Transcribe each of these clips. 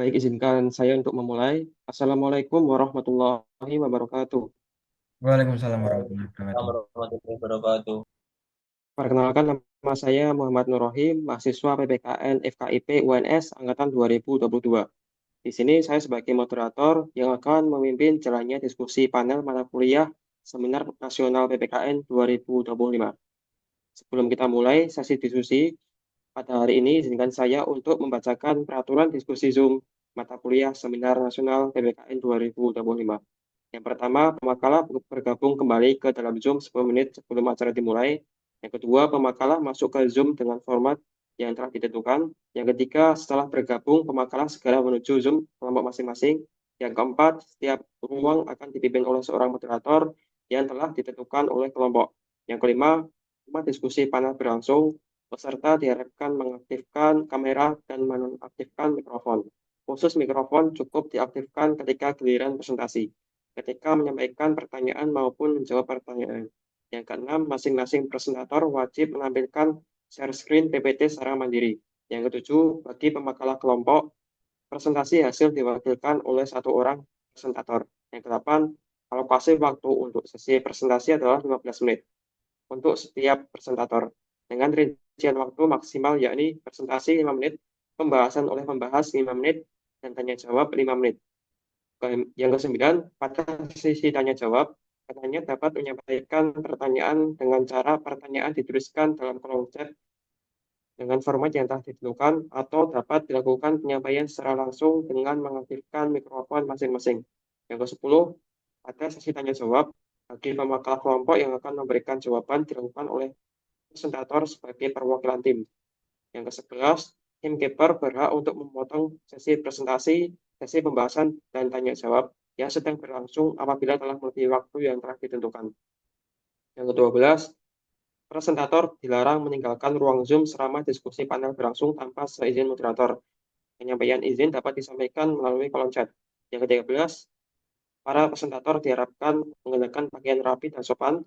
Baik, izinkan saya untuk memulai. Assalamualaikum warahmatullahi wabarakatuh. Waalaikumsalam warahmatullahi Waalaikumsalam wabarakatuh. warahmatullahi wabarakatuh. Perkenalkan, nama saya Muhammad Nur Rohim, mahasiswa PPKN FKIP UNS Angkatan 2022. Di sini saya sebagai moderator yang akan memimpin jalannya diskusi panel mata kuliah Seminar Nasional PPKN 2025. Sebelum kita mulai sesi diskusi, pada hari ini izinkan saya untuk membacakan peraturan diskusi Zoom mata kuliah Seminar Nasional PPKN 2025. Yang pertama, pemakalah bergabung kembali ke dalam Zoom 10 menit sebelum acara dimulai. Yang kedua, pemakalah masuk ke Zoom dengan format yang telah ditentukan. Yang ketiga, setelah bergabung, pemakalah segera menuju Zoom kelompok masing-masing. Yang keempat, setiap ruang akan dipimpin oleh seorang moderator yang telah ditentukan oleh kelompok. Yang kelima, semua diskusi panel berlangsung, peserta diharapkan mengaktifkan kamera dan menonaktifkan mikrofon. Khusus mikrofon cukup diaktifkan ketika giliran presentasi, ketika menyampaikan pertanyaan maupun menjawab pertanyaan. Yang keenam, masing-masing presentator wajib menampilkan share screen PPT secara mandiri. Yang ketujuh, bagi pemakalah kelompok, presentasi hasil diwakilkan oleh satu orang presentator. Yang kedelapan, alokasi waktu untuk sesi presentasi adalah 15 menit untuk setiap presentator, dengan rincian waktu maksimal yakni presentasi 5 menit, pembahasan oleh pembahas 5 menit, dan tanya jawab 5 menit. Yang kesembilan, pada sesi tanya jawab, penanya dapat menyampaikan pertanyaan dengan cara pertanyaan dituliskan dalam kolom chat dengan format yang telah ditentukan, atau dapat dilakukan penyampaian secara langsung dengan mengaktifkan mikrofon masing-masing. Yang ke-10, pada sesi tanya jawab, bagi pemakalah kelompok yang akan memberikan jawaban dilakukan oleh presentator sebagai perwakilan tim. Yang ke-11, tim keeper berhak untuk memotong sesi presentasi, sesi pembahasan, dan tanya jawab yang sedang berlangsung apabila telah melebihi waktu yang telah ditentukan. Yang ke-12, presentator dilarang meninggalkan ruang Zoom selama diskusi panel berlangsung tanpa seizin moderator. Penyampaian izin dapat disampaikan melalui kolom chat. Yang ke-13, para presentator diharapkan mengenakan pakaian rapi dan sopan.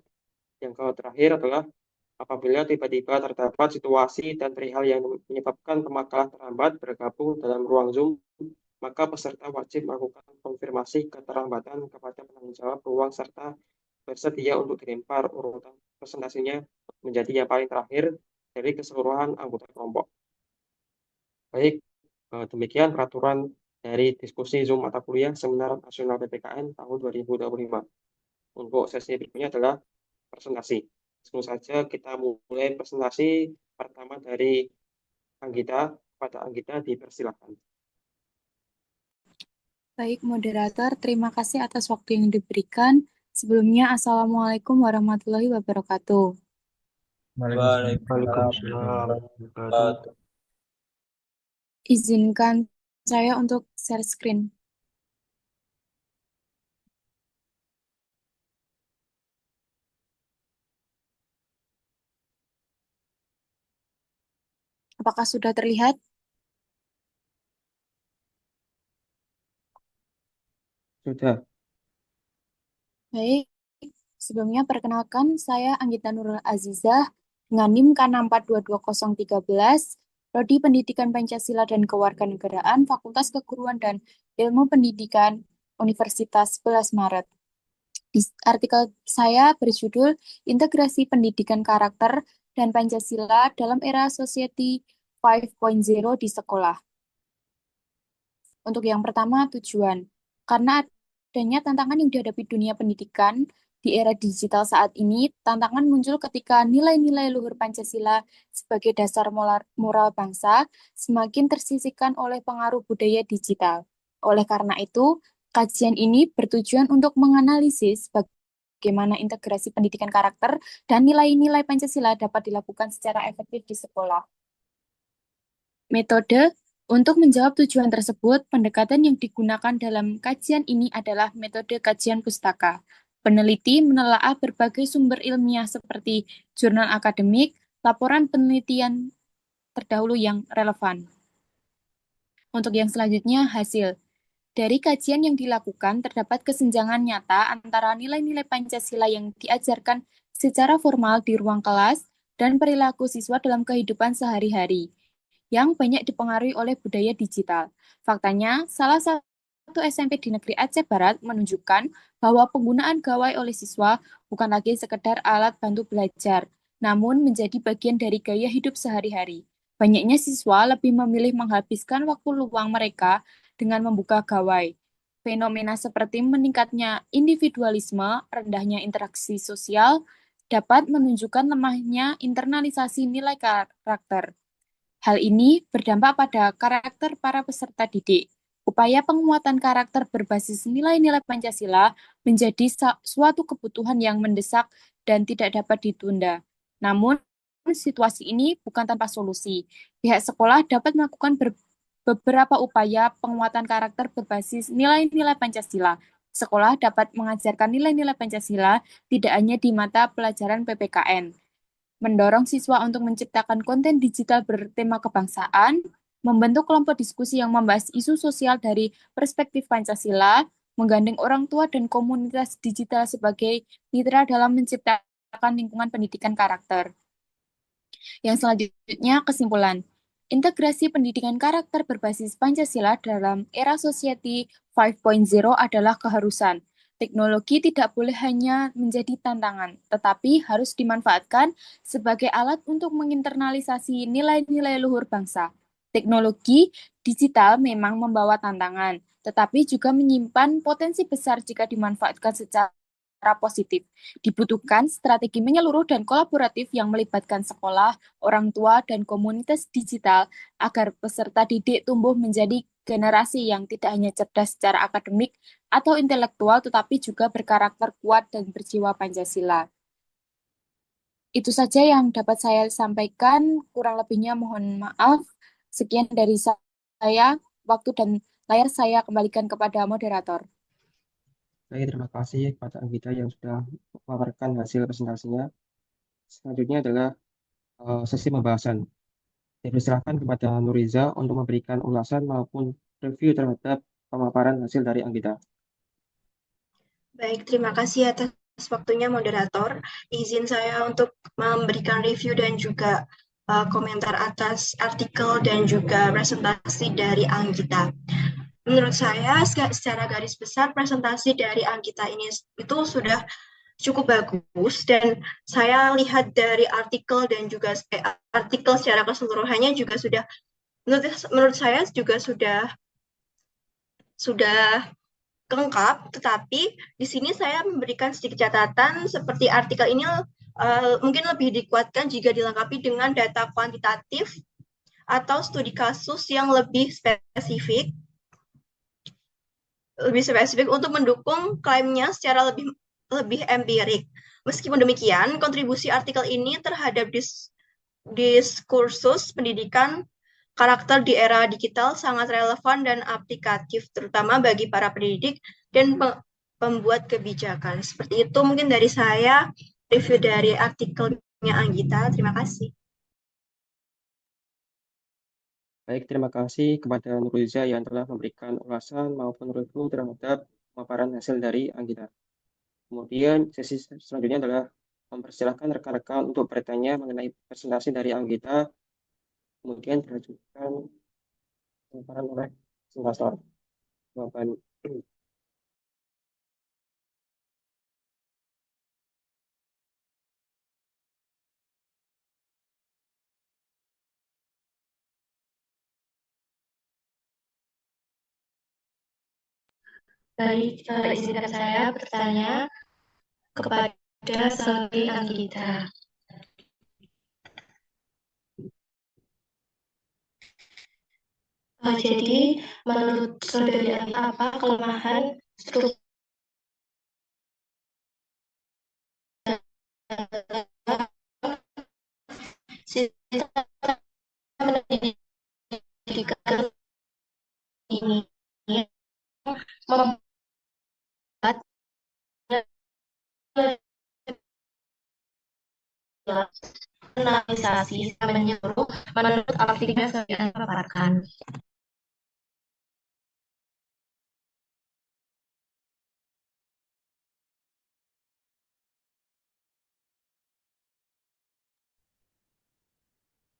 Yang terakhir adalah apabila tiba-tiba terdapat situasi dan perihal yang menyebabkan pemakalah terlambat bergabung dalam ruang Zoom, maka peserta wajib melakukan konfirmasi keterlambatan kepada penanggung jawab ruang serta bersedia untuk dilempar urutan presentasinya menjadi yang paling terakhir dari keseluruhan anggota kelompok. Baik, demikian peraturan dari diskusi Zoom mata kuliah Seminar Nasional PPKN tahun 2025. Untuk sesi berikutnya adalah presentasi. Langsung saja kita mulai presentasi pertama dari Anggita. Pada Anggita dipersilakan. Baik, moderator, terima kasih atas waktu yang diberikan. Sebelumnya, Assalamualaikum warahmatullahi wabarakatuh. Waalaikumsalam Waalaikumsalam warahmatullahi warahmatullahi wabarakatuh. wabarakatuh. Izinkan saya untuk share screen. Apakah sudah terlihat? Sudah. Baik, sebelumnya perkenalkan saya Anggita Nurul Azizah dengan NIM K6422013, Prodi Pendidikan Pancasila dan Kewarganegaraan, Fakultas Keguruan dan Ilmu Pendidikan, Universitas 11 Maret. Artikel saya berjudul Integrasi Pendidikan Karakter dan Pancasila dalam Era Society 5.0 di Sekolah. Untuk yang pertama, tujuan. Karena adanya tantangan yang dihadapi dunia pendidikan di era digital saat ini, tantangan muncul ketika nilai-nilai luhur Pancasila sebagai dasar moral bangsa semakin tersisihkan oleh pengaruh budaya digital. Oleh karena itu, kajian ini bertujuan untuk menganalisis bagaimana integrasi pendidikan karakter dan nilai-nilai Pancasila dapat dilakukan secara efektif di sekolah. Metode untuk menjawab tujuan tersebut, pendekatan yang digunakan dalam kajian ini adalah metode kajian pustaka. Peneliti menelaah berbagai sumber ilmiah seperti jurnal akademik, laporan penelitian terdahulu yang relevan. Untuk yang selanjutnya, hasil. Dari kajian yang dilakukan, terdapat kesenjangan nyata antara nilai-nilai Pancasila yang diajarkan secara formal di ruang kelas dan perilaku siswa dalam kehidupan sehari-hari. yang banyak dipengaruhi oleh budaya digital. Faktanya, salah satu SMP di negeri Aceh Barat menunjukkan bahwa penggunaan gawai oleh siswa bukan lagi sekedar alat bantu belajar, namun menjadi bagian dari gaya hidup sehari-hari. Banyaknya siswa lebih memilih menghabiskan waktu luang mereka dengan membuka gawai. Fenomena seperti meningkatnya individualisme, rendahnya interaksi sosial, dapat menunjukkan lemahnya internalisasi nilai karakter. Hal ini berdampak pada karakter para peserta didik. Upaya penguatan karakter berbasis nilai-nilai Pancasila menjadi suatu kebutuhan yang mendesak dan tidak dapat ditunda. Namun, situasi ini bukan tanpa solusi. Pihak sekolah dapat melakukan beberapa upaya penguatan karakter berbasis nilai-nilai Pancasila. Sekolah dapat mengajarkan nilai-nilai Pancasila tidak hanya di mata pelajaran PPKN, mendorong siswa untuk menciptakan konten digital bertema kebangsaan, membentuk kelompok diskusi yang membahas isu sosial dari perspektif Pancasila, menggandeng orang tua dan komunitas digital sebagai mitra dalam menciptakan lingkungan pendidikan karakter. Yang selanjutnya, kesimpulan. Integrasi pendidikan karakter berbasis Pancasila dalam era society 5.0 adalah keharusan. Teknologi tidak boleh hanya menjadi tantangan, tetapi harus dimanfaatkan sebagai alat untuk menginternalisasi nilai-nilai luhur bangsa. Teknologi digital memang membawa tantangan, tetapi juga menyimpan potensi besar jika dimanfaatkan secara positif. Dibutuhkan strategi menyeluruh dan kolaboratif yang melibatkan sekolah, orang tua, dan komunitas digital agar peserta didik tumbuh menjadi generasi yang tidak hanya cerdas secara akademik atau intelektual, tetapi juga berkarakter kuat dan berjiwa Pancasila. Itu saja yang dapat saya sampaikan, kurang lebihnya mohon maaf. Sekian dari saya, waktu dan layar saya kembalikan kepada moderator. Baik, terima kasih kepada Anggita yang sudah memaparkan hasil presentasinya. Selanjutnya adalah sesi pembahasan. Dipersilakan kepada Nuriza untuk memberikan ulasan maupun review terhadap pemaparan hasil dari Anggita. Baik, terima kasih atas waktunya moderator. Izin saya untuk memberikan review dan juga komentar atas artikel dan juga presentasi dari Anggita. Menurut saya, secara garis besar presentasi dari Anggita ini itu sudah cukup bagus, dan saya lihat dari artikel dan juga artikel secara keseluruhannya juga sudah, menurut saya juga sudah lengkap, tetapi di sini saya memberikan sedikit catatan seperti artikel ini mungkin lebih dikuatkan jika dilengkapi dengan data kuantitatif atau studi kasus yang lebih spesifik untuk mendukung klaimnya secara lebih empirik. Meskipun demikian, kontribusi artikel ini terhadap diskursus pendidikan karakter di era digital sangat relevan dan aplikatif, terutama bagi para pendidik dan pembuat kebijakan. Seperti itu mungkin dari saya, review dari artikelnya Anggita. Terima kasih. Baik, terima kasih kepada Nuriza yang telah memberikan ulasan maupun review terhadap pemaparan hasil dari Anggita. Kemudian sesi selanjutnya adalah mempersilahkan rekan-rekan untuk bertanya mengenai presentasi dari Anggita, kemudian dilanjutkan pemaparan oleh presentator. Bapak. Baik, izinkan saya bertanya kepada saudari Anggita. Jadi, menurut saudari Anggita, apa kelemahan struktur sistem pendidikan ini membuat analisasi menyeluruh menurut artikel yang dipaparkan.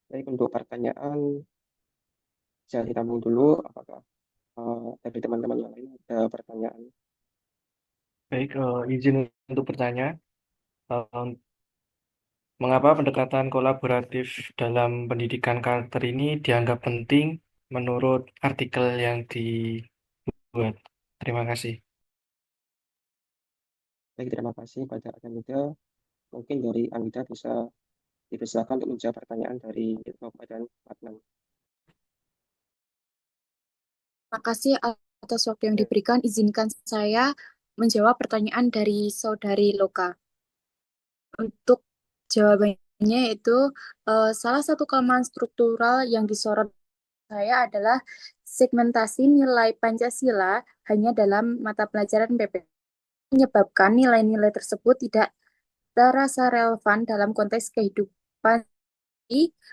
Baik, untuk pertanyaan Bisa ditampung dulu, apakah dari teman-teman yang lain ada pertanyaan? Baik, izin untuk bertanya, eh, mengapa pendekatan kolaboratif dalam pendidikan karakter ini dianggap penting menurut artikel yang dibuat? Terima kasih. Baik, terima kasih pada Anita. Mungkin dari Anita bisa dipersilakan untuk menjawab pertanyaan dari Nova dan Adnan. Terima kasih atas waktu yang diberikan. Izinkan saya menjawab pertanyaan dari Saudari Loka. Untuk jawabannya itu salah satu kelemahan struktural yang disorot saya adalah segmentasi nilai Pancasila hanya dalam mata pelajaran PPK, menyebabkan nilai-nilai tersebut tidak terasa relevan dalam konteks kehidupan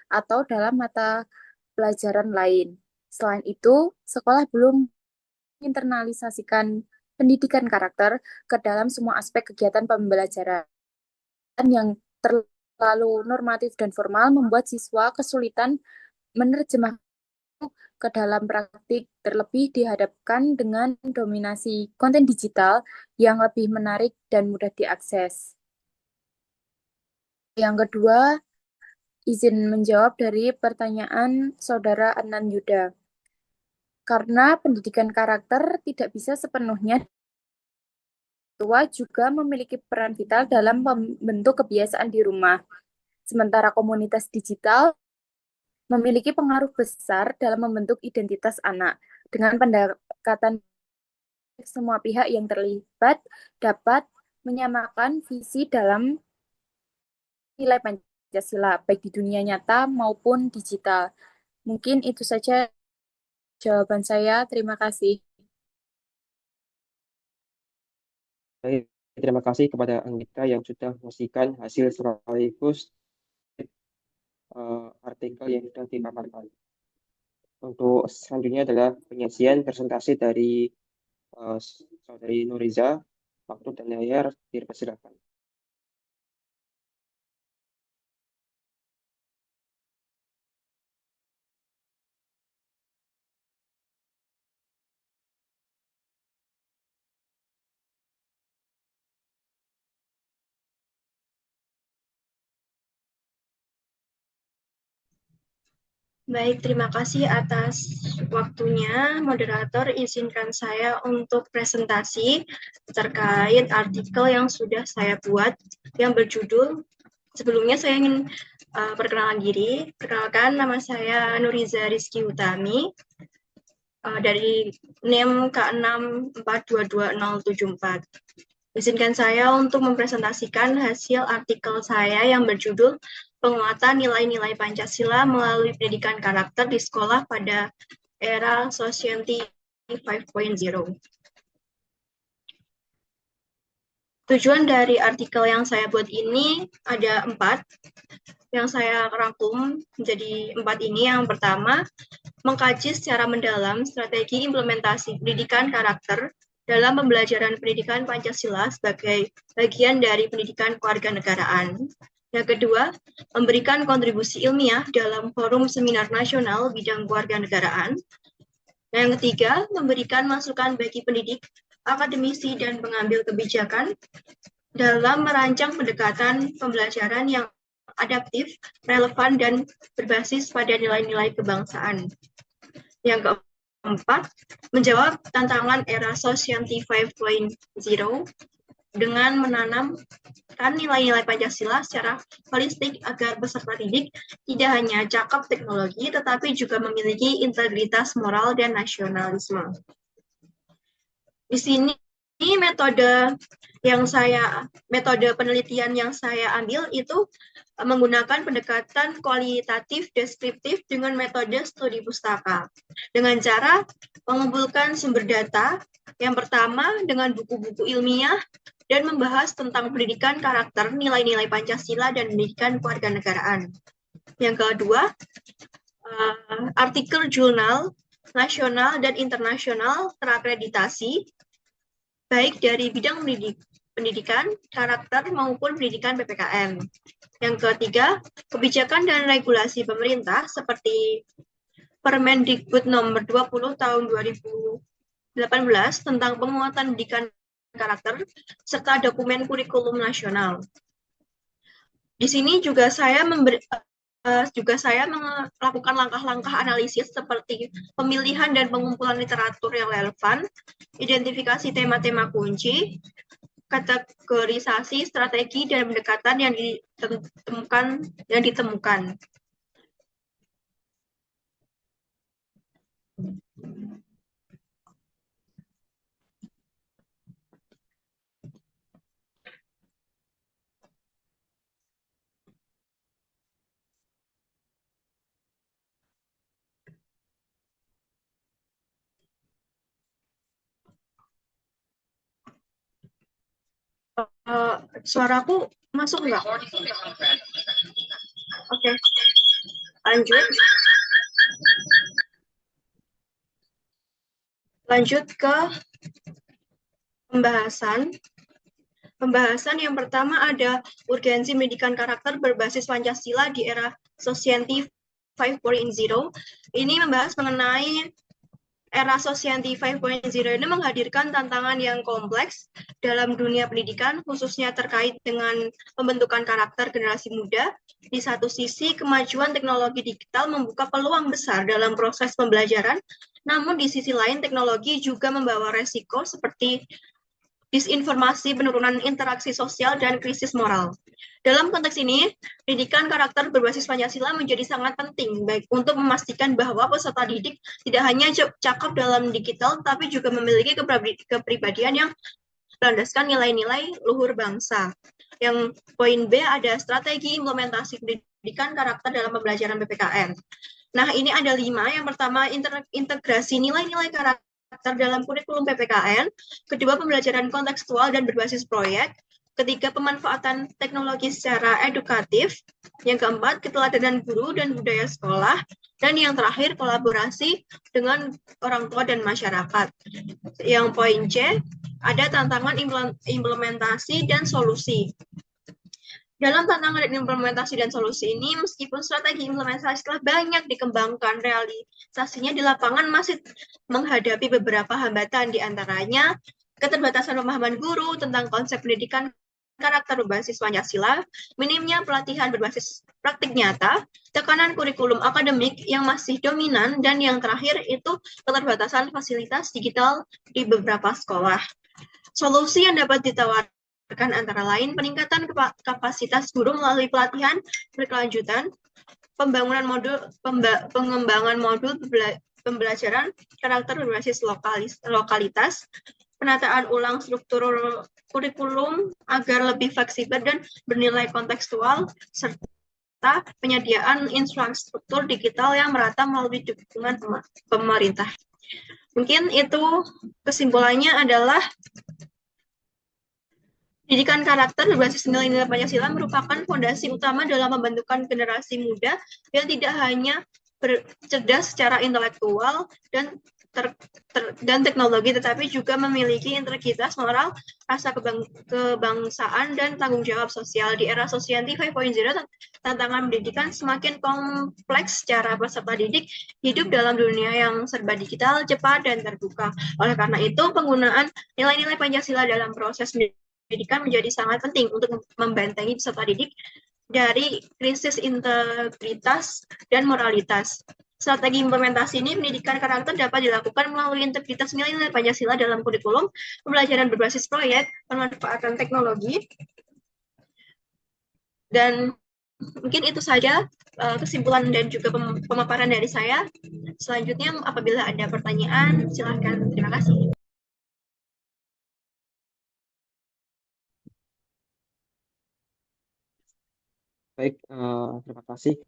atau dalam mata pelajaran lain. Selain itu, sekolah belum internalisasikan pendidikan karakter ke dalam semua aspek kegiatan pembelajaran yang terlalu normatif dan formal membuat siswa kesulitan menerjemahkan ke dalam praktik, terlebih dihadapkan dengan dominasi konten digital yang lebih menarik dan mudah diakses. Yang kedua, izin menjawab dari pertanyaan Saudara Anan Yuda. Karena pendidikan karakter tidak bisa sepenuhnya, tua juga memiliki peran vital dalam membentuk kebiasaan di rumah. Sementara komunitas digital memiliki pengaruh besar dalam membentuk identitas anak. Dengan pendekatan semua pihak yang terlibat dapat menyamakan visi dalam nilai Pancasila, baik di dunia nyata maupun digital. Mungkin itu saja jawaban saya. Terima kasih. Baik, terima kasih kepada Anita yang sudah menyaksikan hasil sekaligus artikel yang sudah dipaparkan. Untuk selanjutnya adalah penyajian presentasi dari Saudari Nuriza. Waktu dan layar dipersilakan. Baik, terima kasih atas waktunya. Moderator, izinkan saya untuk presentasi terkait artikel yang sudah saya buat yang berjudul, sebelumnya saya ingin perkenalan diri. Perkenalkan, nama saya Nuriza Rizky Utami, dari NIM K6422074. Izinkan saya untuk mempresentasikan hasil artikel saya yang berjudul Penguatan Nilai-Nilai Pancasila Melalui Pendidikan Karakter di Sekolah pada Era Society 5.0. Tujuan dari artikel yang saya buat ini ada 4, yang saya rangkum menjadi 4 ini. Yang pertama, mengkaji secara mendalam strategi implementasi pendidikan karakter dalam pembelajaran pendidikan Pancasila sebagai bagian dari pendidikan kewarganegaraan. Yang kedua, memberikan kontribusi ilmiah dalam forum seminar nasional bidang kewarganegaraan. Yang ketiga, memberikan masukan bagi pendidik, akademisi, dan pengambil kebijakan dalam merancang pendekatan pembelajaran yang adaptif, relevan, dan berbasis pada nilai-nilai kebangsaan. Yang keempat, menjawab tantangan era Society 5.0 dengan menanamkan nilai-nilai Pancasila secara holistik agar peserta didik tidak hanya cakap teknologi, tetapi juga memiliki integritas moral dan nasionalisme. Di sini metode penelitian yang saya ambil itu menggunakan pendekatan kualitatif deskriptif dengan metode studi pustaka, dengan cara mengumpulkan sumber data, yang pertama dengan buku-buku ilmiah, dan membahas tentang pendidikan karakter, nilai-nilai Pancasila, dan pendidikan kewarganegaraan. Yang kedua, artikel jurnal nasional dan internasional terakreditasi, baik dari bidang pendidikan, karakter, maupun pendidikan PPKN. Yang ketiga, kebijakan dan regulasi pemerintah seperti Permendikbud nomor 20 tahun 2018 tentang penguatan pendidikan karakter serta dokumen kurikulum nasional. Di sini juga saya melakukan langkah-langkah analisis seperti pemilihan dan pengumpulan literatur yang relevan, identifikasi tema-tema kunci, kategorisasi, strategi, dan pendekatan yang ditemukan. Suaraku masuk nggak? Oke, lanjut. Lanjut ke pembahasan. Pembahasan yang pertama ada urgensi pendidikan karakter berbasis Pancasila di era Society 5.0. Ini membahas mengenai era Society 5.0 ini menghadirkan tantangan yang kompleks dalam dunia pendidikan, khususnya terkait dengan pembentukan karakter generasi muda. Di satu sisi, kemajuan teknologi digital membuka peluang besar dalam proses pembelajaran, namun di sisi lain, teknologi juga membawa resiko seperti disinformasi, penurunan interaksi sosial, dan krisis moral. Dalam konteks ini, pendidikan karakter berbasis Pancasila menjadi sangat penting, baik untuk memastikan bahwa peserta didik tidak hanya cakap dalam digital, tapi juga memiliki kepribadian yang berlandaskan nilai-nilai luhur bangsa. Yang poin B ada strategi implementasi pendidikan karakter dalam pembelajaran PPKN. Nah, ini ada 5. Yang pertama, integrasi nilai-nilai karakter dalam kurikulum PPKN. Kedua, pembelajaran kontekstual dan berbasis proyek. Ketiga, pemanfaatan teknologi secara edukatif. Yang keempat, keteladanan guru dan budaya sekolah. Dan yang terakhir, kolaborasi dengan orang tua dan masyarakat. Yang poin C, ada tantangan implementasi dan solusi. Dalam tantangan dan implementasi dan solusi ini, meskipun strategi implementasi telah banyak dikembangkan, realisasinya di lapangan masih menghadapi beberapa hambatan, di antaranya keterbatasan pemahaman guru tentang konsep pendidikan karakter berbasis Pancasila, minimnya pelatihan berbasis praktik nyata, tekanan kurikulum akademik yang masih dominan, dan yang terakhir itu keterbatasan fasilitas digital di beberapa sekolah. Solusi yang dapat ditawarkan antara lain peningkatan kapasitas guru melalui pelatihan berkelanjutan, pengembangan modul pembelajaran karakter berbasis lokalitas, penataan ulang struktur kurikulum agar lebih fleksibel dan bernilai kontekstual, serta penyediaan infrastruktur digital yang merata melalui dukungan pemerintah. Mungkin itu kesimpulannya adalah pendidikan karakter berbasis nilai-nilai Pancasila merupakan fondasi utama dalam pembentukan generasi muda yang tidak hanya cerdas secara intelektual dan teknologi, tetapi juga memiliki integritas moral, rasa kebangsaan, dan tanggung jawab sosial. Di era Society 5.0, tantangan pendidikan semakin kompleks secara peserta didik hidup dalam dunia yang serba digital, cepat, dan terbuka. Oleh karena itu, penggunaan nilai-nilai Pancasila dalam proses pendidikan menjadi sangat penting untuk membentengi peserta didik dari krisis integritas dan moralitas. Strategi implementasi ini pendidikan karakter dapat dilakukan melalui integritas nilai-nilai Pancasila dalam kurikulum, pembelajaran berbasis proyek, pemanfaatan teknologi, dan mungkin itu saja kesimpulan dan juga pemaparan dari saya. Selanjutnya, apabila ada pertanyaan, silakan. Terima kasih. Baik, terima kasih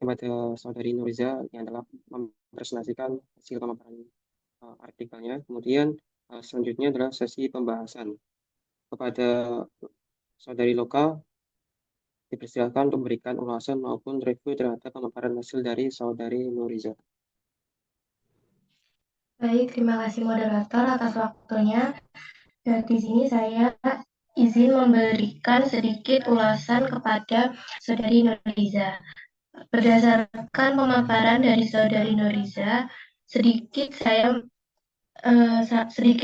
kepada Saudari Nuriza yang telah mempresentasikan hasil pemaparan artikelnya. Kemudian selanjutnya adalah sesi pembahasan. Kepada Saudari Loka, dipersilakan untuk memberikan ulasan maupun review terhadap pemaparan hasil dari Saudari Nuriza. Baik, terima kasih moderator atas waktunya. Dan di sini saya izin memberikan sedikit ulasan kepada Saudari Nuriza. berdasarkan pemaparan dari Saudari Noriza, sedikit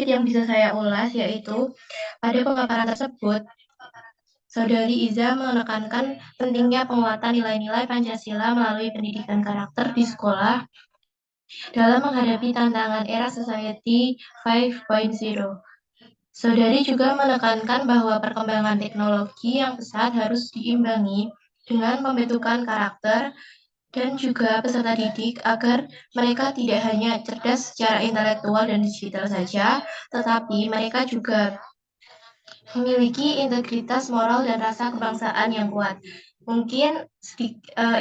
yang bisa saya ulas yaitu pada pemaparan tersebut Saudari Iza menekankan pentingnya penguatan nilai-nilai Pancasila melalui pendidikan karakter di sekolah dalam menghadapi tantangan era Society 5.0. Saudari juga menekankan bahwa perkembangan teknologi yang pesat harus diimbangi dengan pembentukan karakter dan juga peserta didik agar mereka tidak hanya cerdas secara intelektual dan digital saja, tetapi mereka juga memiliki integritas moral dan rasa kebangsaan yang kuat. Mungkin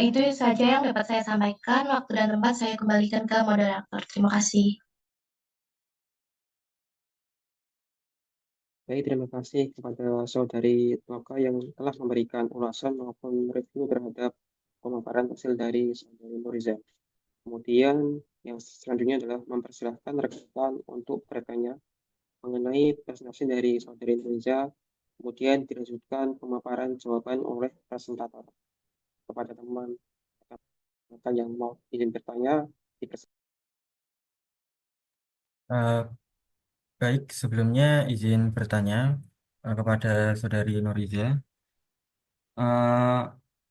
itu saja yang dapat saya sampaikan. Waktu dan tempat saya kembalikan ke moderator. Terima kasih. Baik, terima kasih kepada Saudari Toka yang telah memberikan ulasan maupun review terhadap pemaparan hasil dari Saudari Nuriza. Kemudian yang selanjutnya adalah mempersilahkan rekan-rekan untuk bertanya mengenai presentasi dari Saudari Nuriza, kemudian dilanjutkan pemaparan jawaban oleh presentator. Kepada teman rekan yang mau izin bertanya, dipersilakan. Eh, Baik, sebelumnya izin bertanya kepada Saudari Noriza. Eh,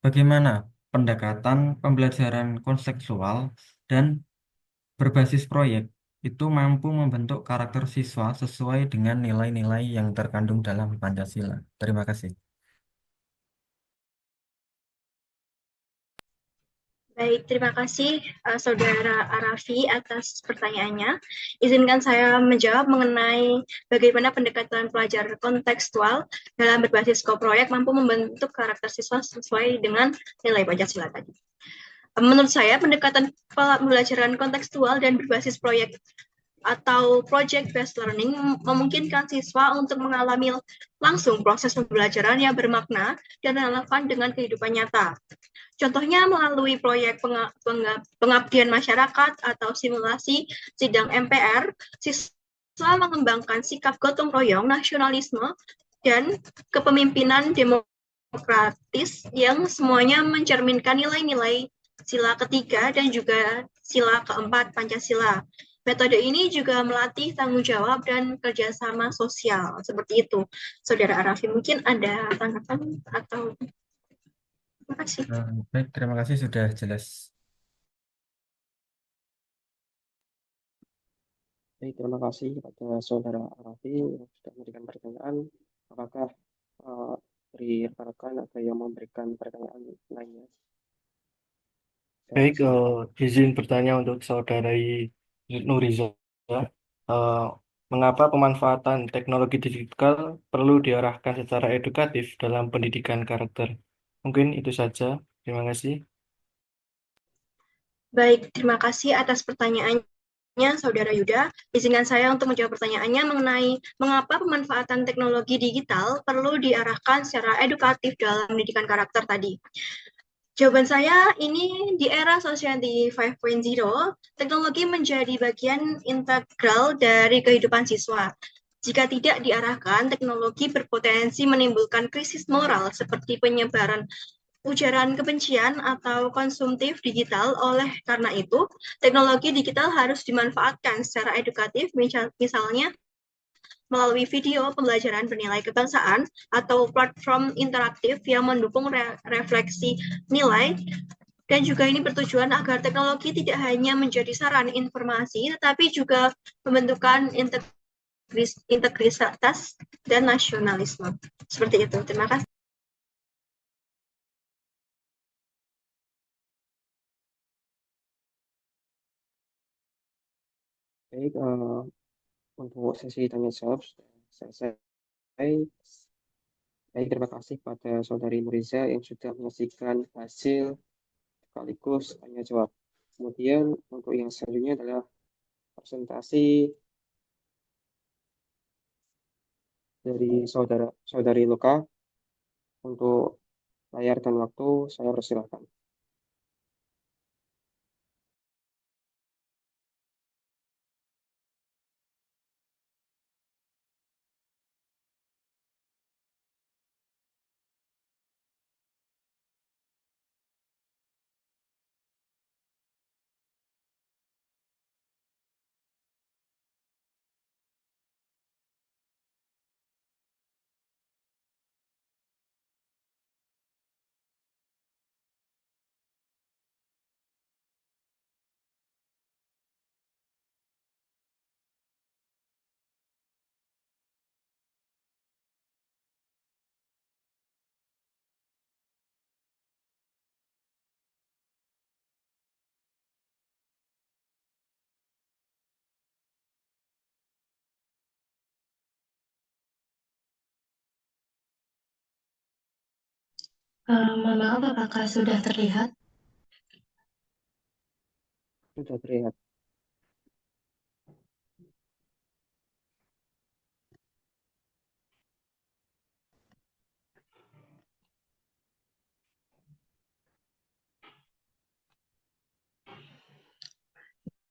Bagaimana pendekatan pembelajaran konseptual dan berbasis proyek itu mampu membentuk karakter siswa sesuai dengan nilai-nilai yang terkandung dalam Pancasila? Terima kasih. Baik, terima kasih Saudara Arafi atas pertanyaannya. Izinkan saya menjawab mengenai bagaimana pendekatan pelajar kontekstual dalam berbasis koproyek mampu membentuk karakter siswa sesuai dengan nilai Pancasila tadi. Menurut saya, pendekatan pembelajaran kontekstual dan berbasis proyek atau project-based learning memungkinkan siswa untuk mengalami langsung proses pembelajaran yang bermakna dan relevan dengan kehidupan nyata. Contohnya melalui proyek pengabdian masyarakat atau simulasi sidang MPR, siswa mengembangkan sikap gotong royong, nasionalisme, dan kepemimpinan demokratis yang semuanya mencerminkan nilai-nilai sila ketiga dan juga sila keempat Pancasila. Metode ini juga melatih tanggung jawab dan kerjasama sosial. Seperti itu. Saudara Arafi, mungkin ada tanggapan atau terima kasih. Baik, terima kasih sudah jelas. Baik, terima kasih kepada Saudara Arafi yang sudah memberikan pertanyaan. Apakah dari rekan-rekan ada yang memberikan pertanyaan lainnya? Baik, Silakan. izin bertanya untuk Saudari Nuriza. Eh, Mengapa pemanfaatan teknologi digital perlu diarahkan secara edukatif dalam pendidikan karakter? Mungkin itu saja. Terima kasih. Baik, terima kasih atas pertanyaannya, Saudara Yuda. Izinkan saya untuk menjawab pertanyaannya mengenai mengapa pemanfaatan teknologi digital perlu diarahkan secara edukatif dalam pendidikan karakter tadi. Jawaban saya, ini di era Society 5.0, teknologi menjadi bagian integral dari kehidupan siswa. Jika tidak diarahkan, teknologi berpotensi menimbulkan krisis moral seperti penyebaran ujaran kebencian atau konsumtif digital. Oleh karena itu, teknologi digital harus dimanfaatkan secara edukatif, misalnya melalui video pembelajaran bernilai kebangsaan atau platform interaktif yang mendukung refleksi nilai, dan juga ini bertujuan agar teknologi tidak hanya menjadi sarana informasi, tetapi juga pembentukan integritas dan nasionalisme. Seperti itu. Terima kasih. Baik, untuk sesi tanya jawab sudah selesai. Baik, terima kasih kepada Saudari Nuriza yang sudah menyaksikan hasil sekaligus tanya jawab. Kemudian untuk yang selanjutnya adalah presentasi dari Saudari Luka. Untuk layar dan waktu saya persilahkan. Mohon maaf, apakah sudah terlihat? Sudah terlihat.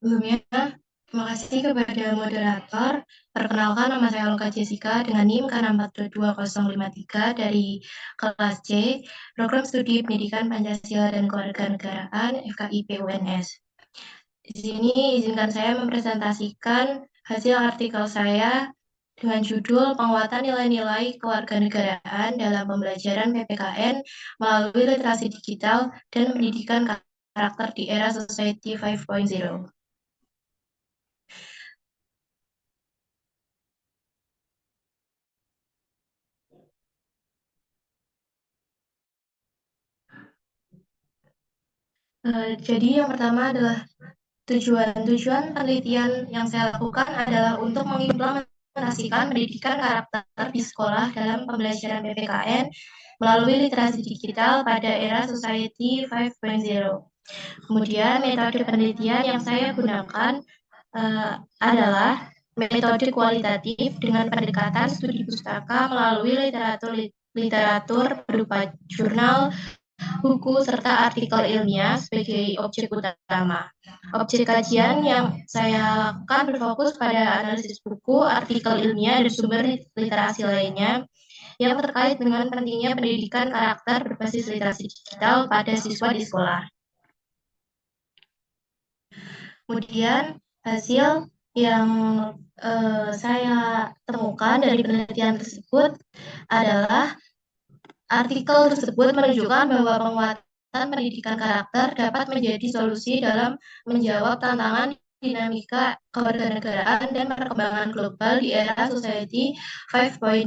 Sebelumnya, terima kasih kepada moderator. Perkenalkan, nama saya Loka Jessica dengan NIM K642253 dari kelas C, Program Studi Pendidikan Pancasila dan Kewarganegaraan FKIP UNS. Di sini izinkan saya mempresentasikan hasil artikel saya dengan judul Penguatan Nilai-Nilai Kewarganegaraan dalam Pembelajaran PPKN melalui Literasi Digital dan Pendidikan Karakter di Era Society 5.0. Jadi yang pertama adalah tujuan penelitian yang saya lakukan adalah untuk mengimplementasikan pendidikan karakter di sekolah dalam pembelajaran PPKN melalui literasi digital pada era Society 5.0. Kemudian metode penelitian yang saya gunakan adalah metode kualitatif dengan pendekatan studi pustaka melalui literatur berupa jurnal, buku, serta artikel ilmiah sebagai objek utama. Objek kajian yang saya lakukan berfokus pada analisis buku, artikel ilmiah, dan sumber literasi lainnya yang terkait dengan pentingnya pendidikan karakter berbasis literasi digital pada siswa di sekolah. Kemudian hasil yang saya temukan dari penelitian tersebut adalah artikel tersebut menunjukkan bahwa penguatan pendidikan karakter dapat menjadi solusi dalam menjawab tantangan dinamika kewarganegaraan dan perkembangan global di era Society 5.0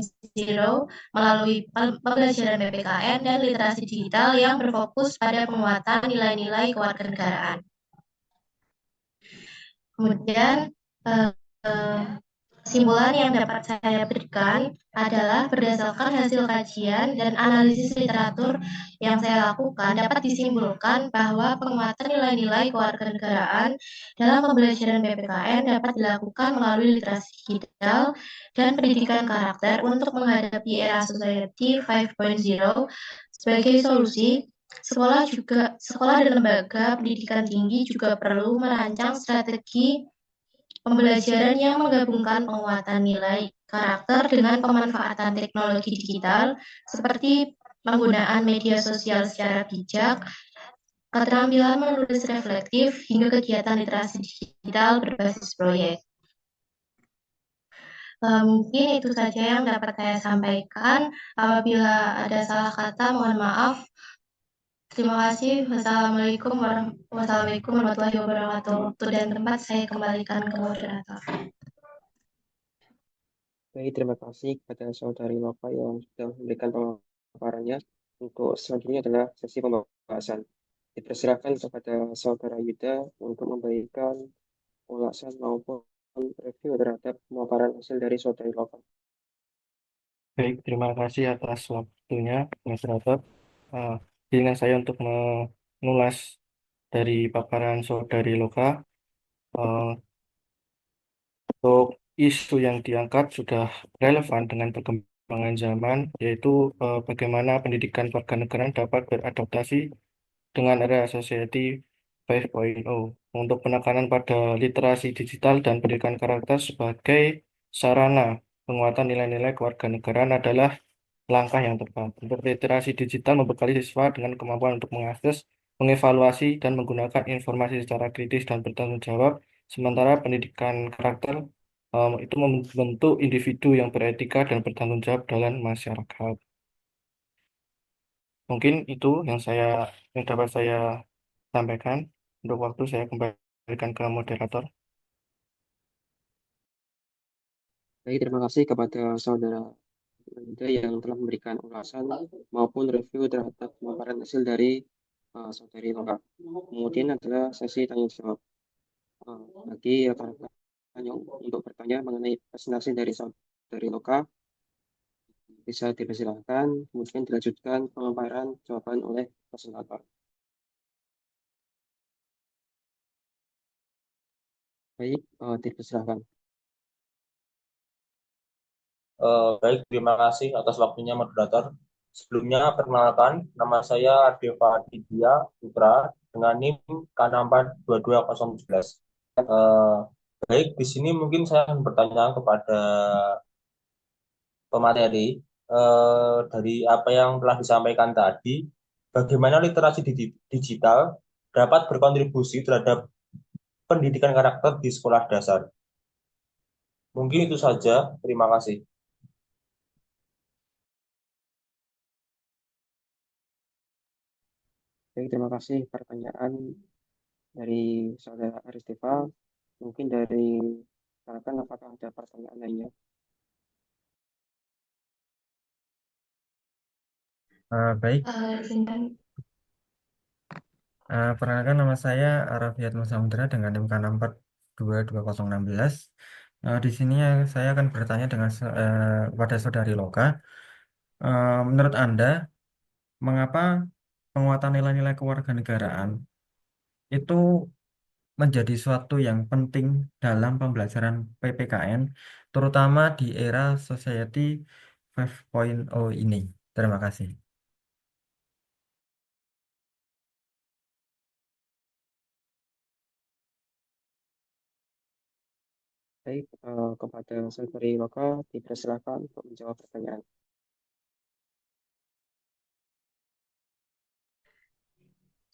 melalui pembelajaran PPKN dan literasi digital yang berfokus pada penguatan nilai-nilai kewarganegaraan. Kemudian kesimpulan yang dapat saya berikan adalah berdasarkan hasil kajian dan analisis literatur yang saya lakukan dapat disimpulkan bahwa penguatan nilai-nilai kewarganegaraan dalam pembelajaran PPKN dapat dilakukan melalui literasi digital dan pendidikan karakter untuk menghadapi era Society 5.0 sebagai solusi. Sekolah dan lembaga pendidikan tinggi juga perlu merancang strategi pembelajaran yang menggabungkan penguatan nilai karakter dengan pemanfaatan teknologi digital seperti penggunaan media sosial secara bijak, keterampilan menulis reflektif, hingga kegiatan literasi digital berbasis proyek. Mungkin itu saja yang dapat saya sampaikan. Apabila ada salah kata, mohon maaf. Terima kasih. Wassalamualaikum warahmatullahi wabarakatuh. Waktu dan tempat saya kembalikan ke moderator. Baik, terima kasih kepada Saudari Nova yang sudah memberikan pemaparannya. Untuk selanjutnya adalah sesi pembahasan. Dipersilakan kepada Saudara Yuda untuk memberikan ulasan maupun review terhadap pemaparan hasil dari Saudari Nova. Baik, terima kasih atas waktunya, moderator. Izinkan saya untuk mengulas dari paparan Saudari Loka. Untuk isu yang diangkat sudah relevan dengan perkembangan zaman, yaitu bagaimana pendidikan kewarganegaraan dapat beradaptasi dengan era Society 5.0 untuk penekanan pada literasi digital dan pendidikan karakter sebagai sarana penguatan nilai-nilai kewarganegaraan adalah langkah yang tepat. Untuk literasi digital membekali siswa dengan kemampuan untuk mengakses, mengevaluasi, dan menggunakan informasi secara kritis dan bertanggung jawab, sementara pendidikan karakter itu membentuk individu yang beretika dan bertanggung jawab dalam masyarakat. Mungkin itu yang dapat saya sampaikan. Untuk waktu saya kembalikan ke moderator. Baik, terima kasih kepada Saudara Yuda yang telah memberikan ulasan maupun review terhadap pemaparan hasil dari Saudari Nova. Kemudian adalah sesi tanya jawab. Bagi rekan-rekan yang untuk bertanya mengenai presentasi dari Saudari Loka, bisa dipersilahkan, kemudian dilanjutkan pemaparan jawaban oleh presentator. Baik, dipersilahkan. Baik, terima kasih atas waktunya moderator. Sebelumnya, perkenalkan, nama saya Deva Didia Putra dengan NIM K642211. Eh, Baik, di sini mungkin saya akan bertanya kepada pemateri dari apa yang telah disampaikan tadi, bagaimana literasi digital dapat berkontribusi terhadap pendidikan karakter di sekolah dasar. Mungkin itu saja. Terima kasih. Baik, terima kasih pertanyaan dari Saudara Aristifa. Mungkin dari rekan apakah ada pertanyaan lainnya? Baik, Izinkan perkenalkan nama saya Arafiat Samudra dengan NIM K642216. Di sini saya akan bertanya kepada Saudari Loka. Menurut Anda, mengapa penguatan nilai-nilai kewarganegaraan itu menjadi suatu yang penting dalam pembelajaran PPKN, terutama di era Society 5.0 ini? Terima kasih. Baik, kepada Saudari Loka dipersilakan untuk menjawab pertanyaan.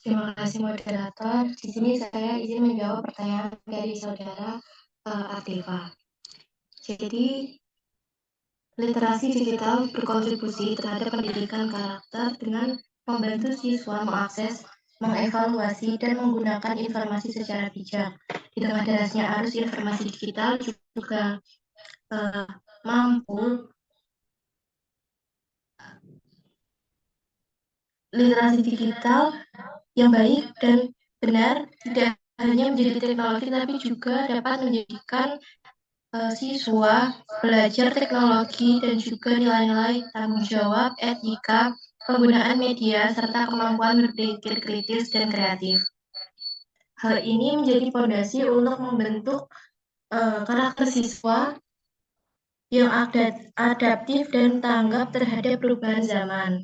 Terima kasih moderator. Di sini saya izin menjawab pertanyaan dari saudara Artifa. Jadi, literasi digital berkontribusi terhadap pendidikan karakter dengan membantu siswa mengakses, mengevaluasi, dan menggunakan informasi secara bijak. Di tengah derasnya arus informasi digital juga mampu literasi digital yang baik dan benar tidak hanya menjadi teknologi tapi juga dapat menjadikan siswa belajar teknologi dan juga nilai-nilai tanggung jawab, etika, penggunaan media, serta kemampuan berpikir kritis dan kreatif. Hal ini menjadi fondasi untuk membentuk karakter siswa yang adaptif dan tanggap terhadap perubahan zaman.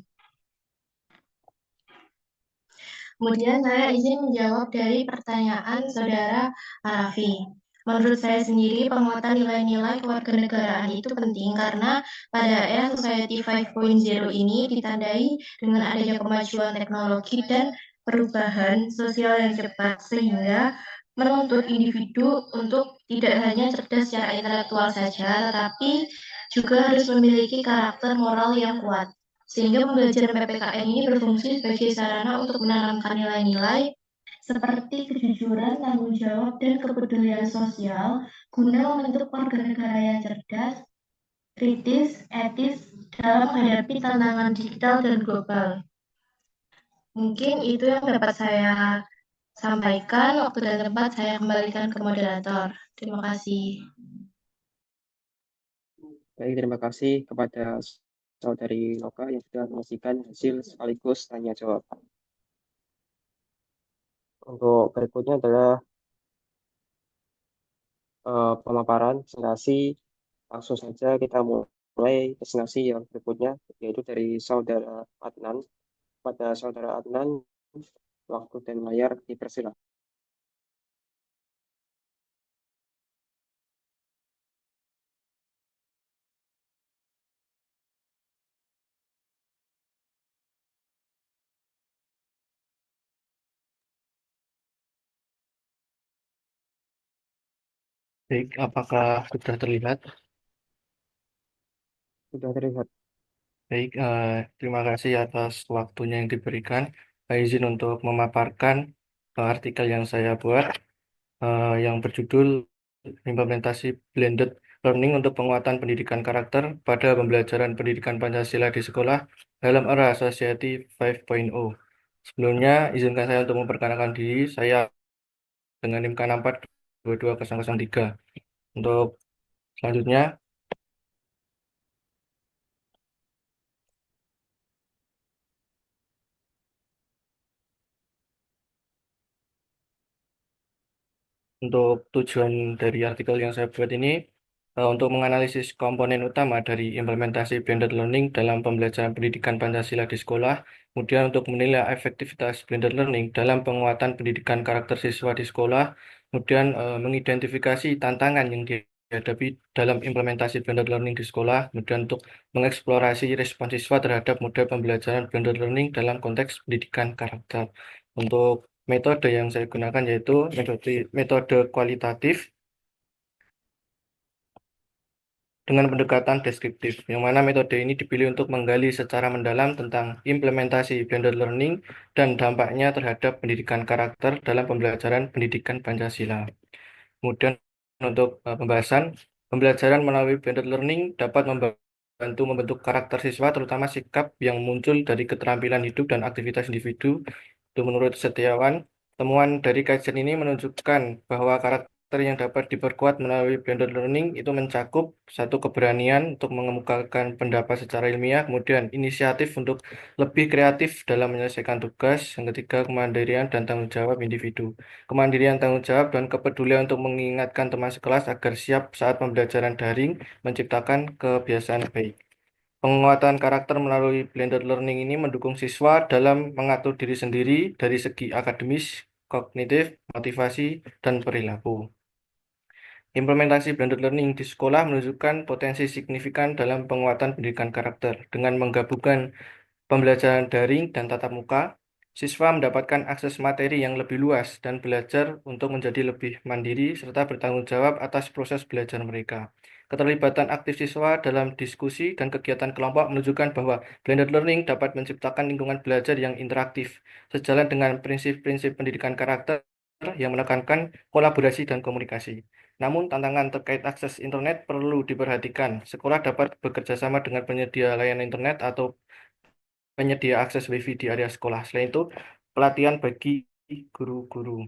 Kemudian saya izin menjawab dari pertanyaan saudara Arafi. Menurut saya sendiri, penguatan nilai-nilai kewarganegaraan itu penting karena pada era Society 5.0 ini ditandai dengan adanya kemajuan teknologi dan perubahan sosial yang cepat, sehingga menuntut individu untuk tidak hanya cerdas secara intelektual saja, tetapi juga harus memiliki karakter moral yang kuat. Sehingga pembelajaran PPKN ini berfungsi sebagai sarana untuk menanamkan nilai-nilai seperti kejujuran, tanggung jawab, dan kepedulian sosial guna membentuk warga negara yang cerdas, kritis, etis dalam menghadapi tantangan digital dan global. Mungkin itu yang dapat saya sampaikan. Waktu dan tempat saya kembalikan ke moderator. Terima kasih. Baik, terima kasih kepada Saudari Loka yang sudah menyaksikan hasil sekaligus tanya jawab. Untuk berikutnya adalah pemaparan presentasi. Langsung saja kita mulai presentasi yang berikutnya, yaitu dari Saudara Adnan. Pada Saudara Adnan, waktu dan layar dipersilakan. Baik, apakah sudah terlihat? Sudah terlihat. Baik, terima kasih atas waktunya yang diberikan. Izin untuk memaparkan artikel yang saya buat yang berjudul Implementasi Blended Learning untuk Penguatan Pendidikan Karakter pada Pembelajaran Pendidikan Pancasila di Sekolah dalam Era Society 5.0. Sebelumnya, izinkan saya untuk memperkenalkan diri. Saya dengan NIM K64220003. Untuk selanjutnya, Untuk tujuan dari artikel yang saya buat ini untuk menganalisis komponen utama dari implementasi blended learning dalam pembelajaran pendidikan Pancasila di sekolah, kemudian untuk menilai efektivitas blended learning dalam penguatan pendidikan karakter siswa di sekolah, kemudian mengidentifikasi tantangan yang dihadapi dalam implementasi blended learning di sekolah, kemudian untuk mengeksplorasi respon siswa terhadap model pembelajaran blended learning dalam konteks pendidikan karakter. Untuk metode yang saya gunakan yaitu metode kualitatif dengan pendekatan deskriptif, yang mana metode ini dipilih untuk menggali secara mendalam tentang implementasi blended learning dan dampaknya terhadap pendidikan karakter dalam pembelajaran pendidikan Pancasila. Kemudian untuk pembelajaran melalui blended learning dapat membantu membentuk karakter siswa, terutama sikap yang muncul dari keterampilan hidup dan aktivitas individu. Itu menurut Setiawan, temuan dari kajian ini menunjukkan bahwa karakter yang dapat diperkuat melalui blended learning itu mencakup satu keberanian untuk mengemukakan pendapat secara ilmiah, kemudian inisiatif untuk lebih kreatif dalam menyelesaikan tugas, yang ketiga kemandirian dan tanggung jawab individu. Kemandirian tanggung jawab dan kepedulian untuk mengingatkan teman sekelas agar siap saat pembelajaran daring menciptakan kebiasaan baik. Penguatan karakter melalui blended learning ini mendukung siswa dalam mengatur diri sendiri dari segi akademis, kognitif, motivasi, dan perilaku. Implementasi blended learning di sekolah menunjukkan potensi signifikan dalam penguatan pendidikan karakter. Dengan menggabungkan pembelajaran daring dan tatap muka, siswa mendapatkan akses materi yang lebih luas dan belajar untuk menjadi lebih mandiri serta bertanggung jawab atas proses belajar mereka. Keterlibatan aktif siswa dalam diskusi dan kegiatan kelompok menunjukkan bahwa blended learning dapat menciptakan lingkungan belajar yang interaktif, sejalan dengan prinsip-prinsip pendidikan karakter yang menekankan kolaborasi dan komunikasi. Namun, tantangan terkait akses internet perlu diperhatikan. Sekolah dapat bekerja sama dengan penyedia layanan internet atau penyedia akses WiFi di area sekolah. Selain itu, pelatihan bagi guru-guru.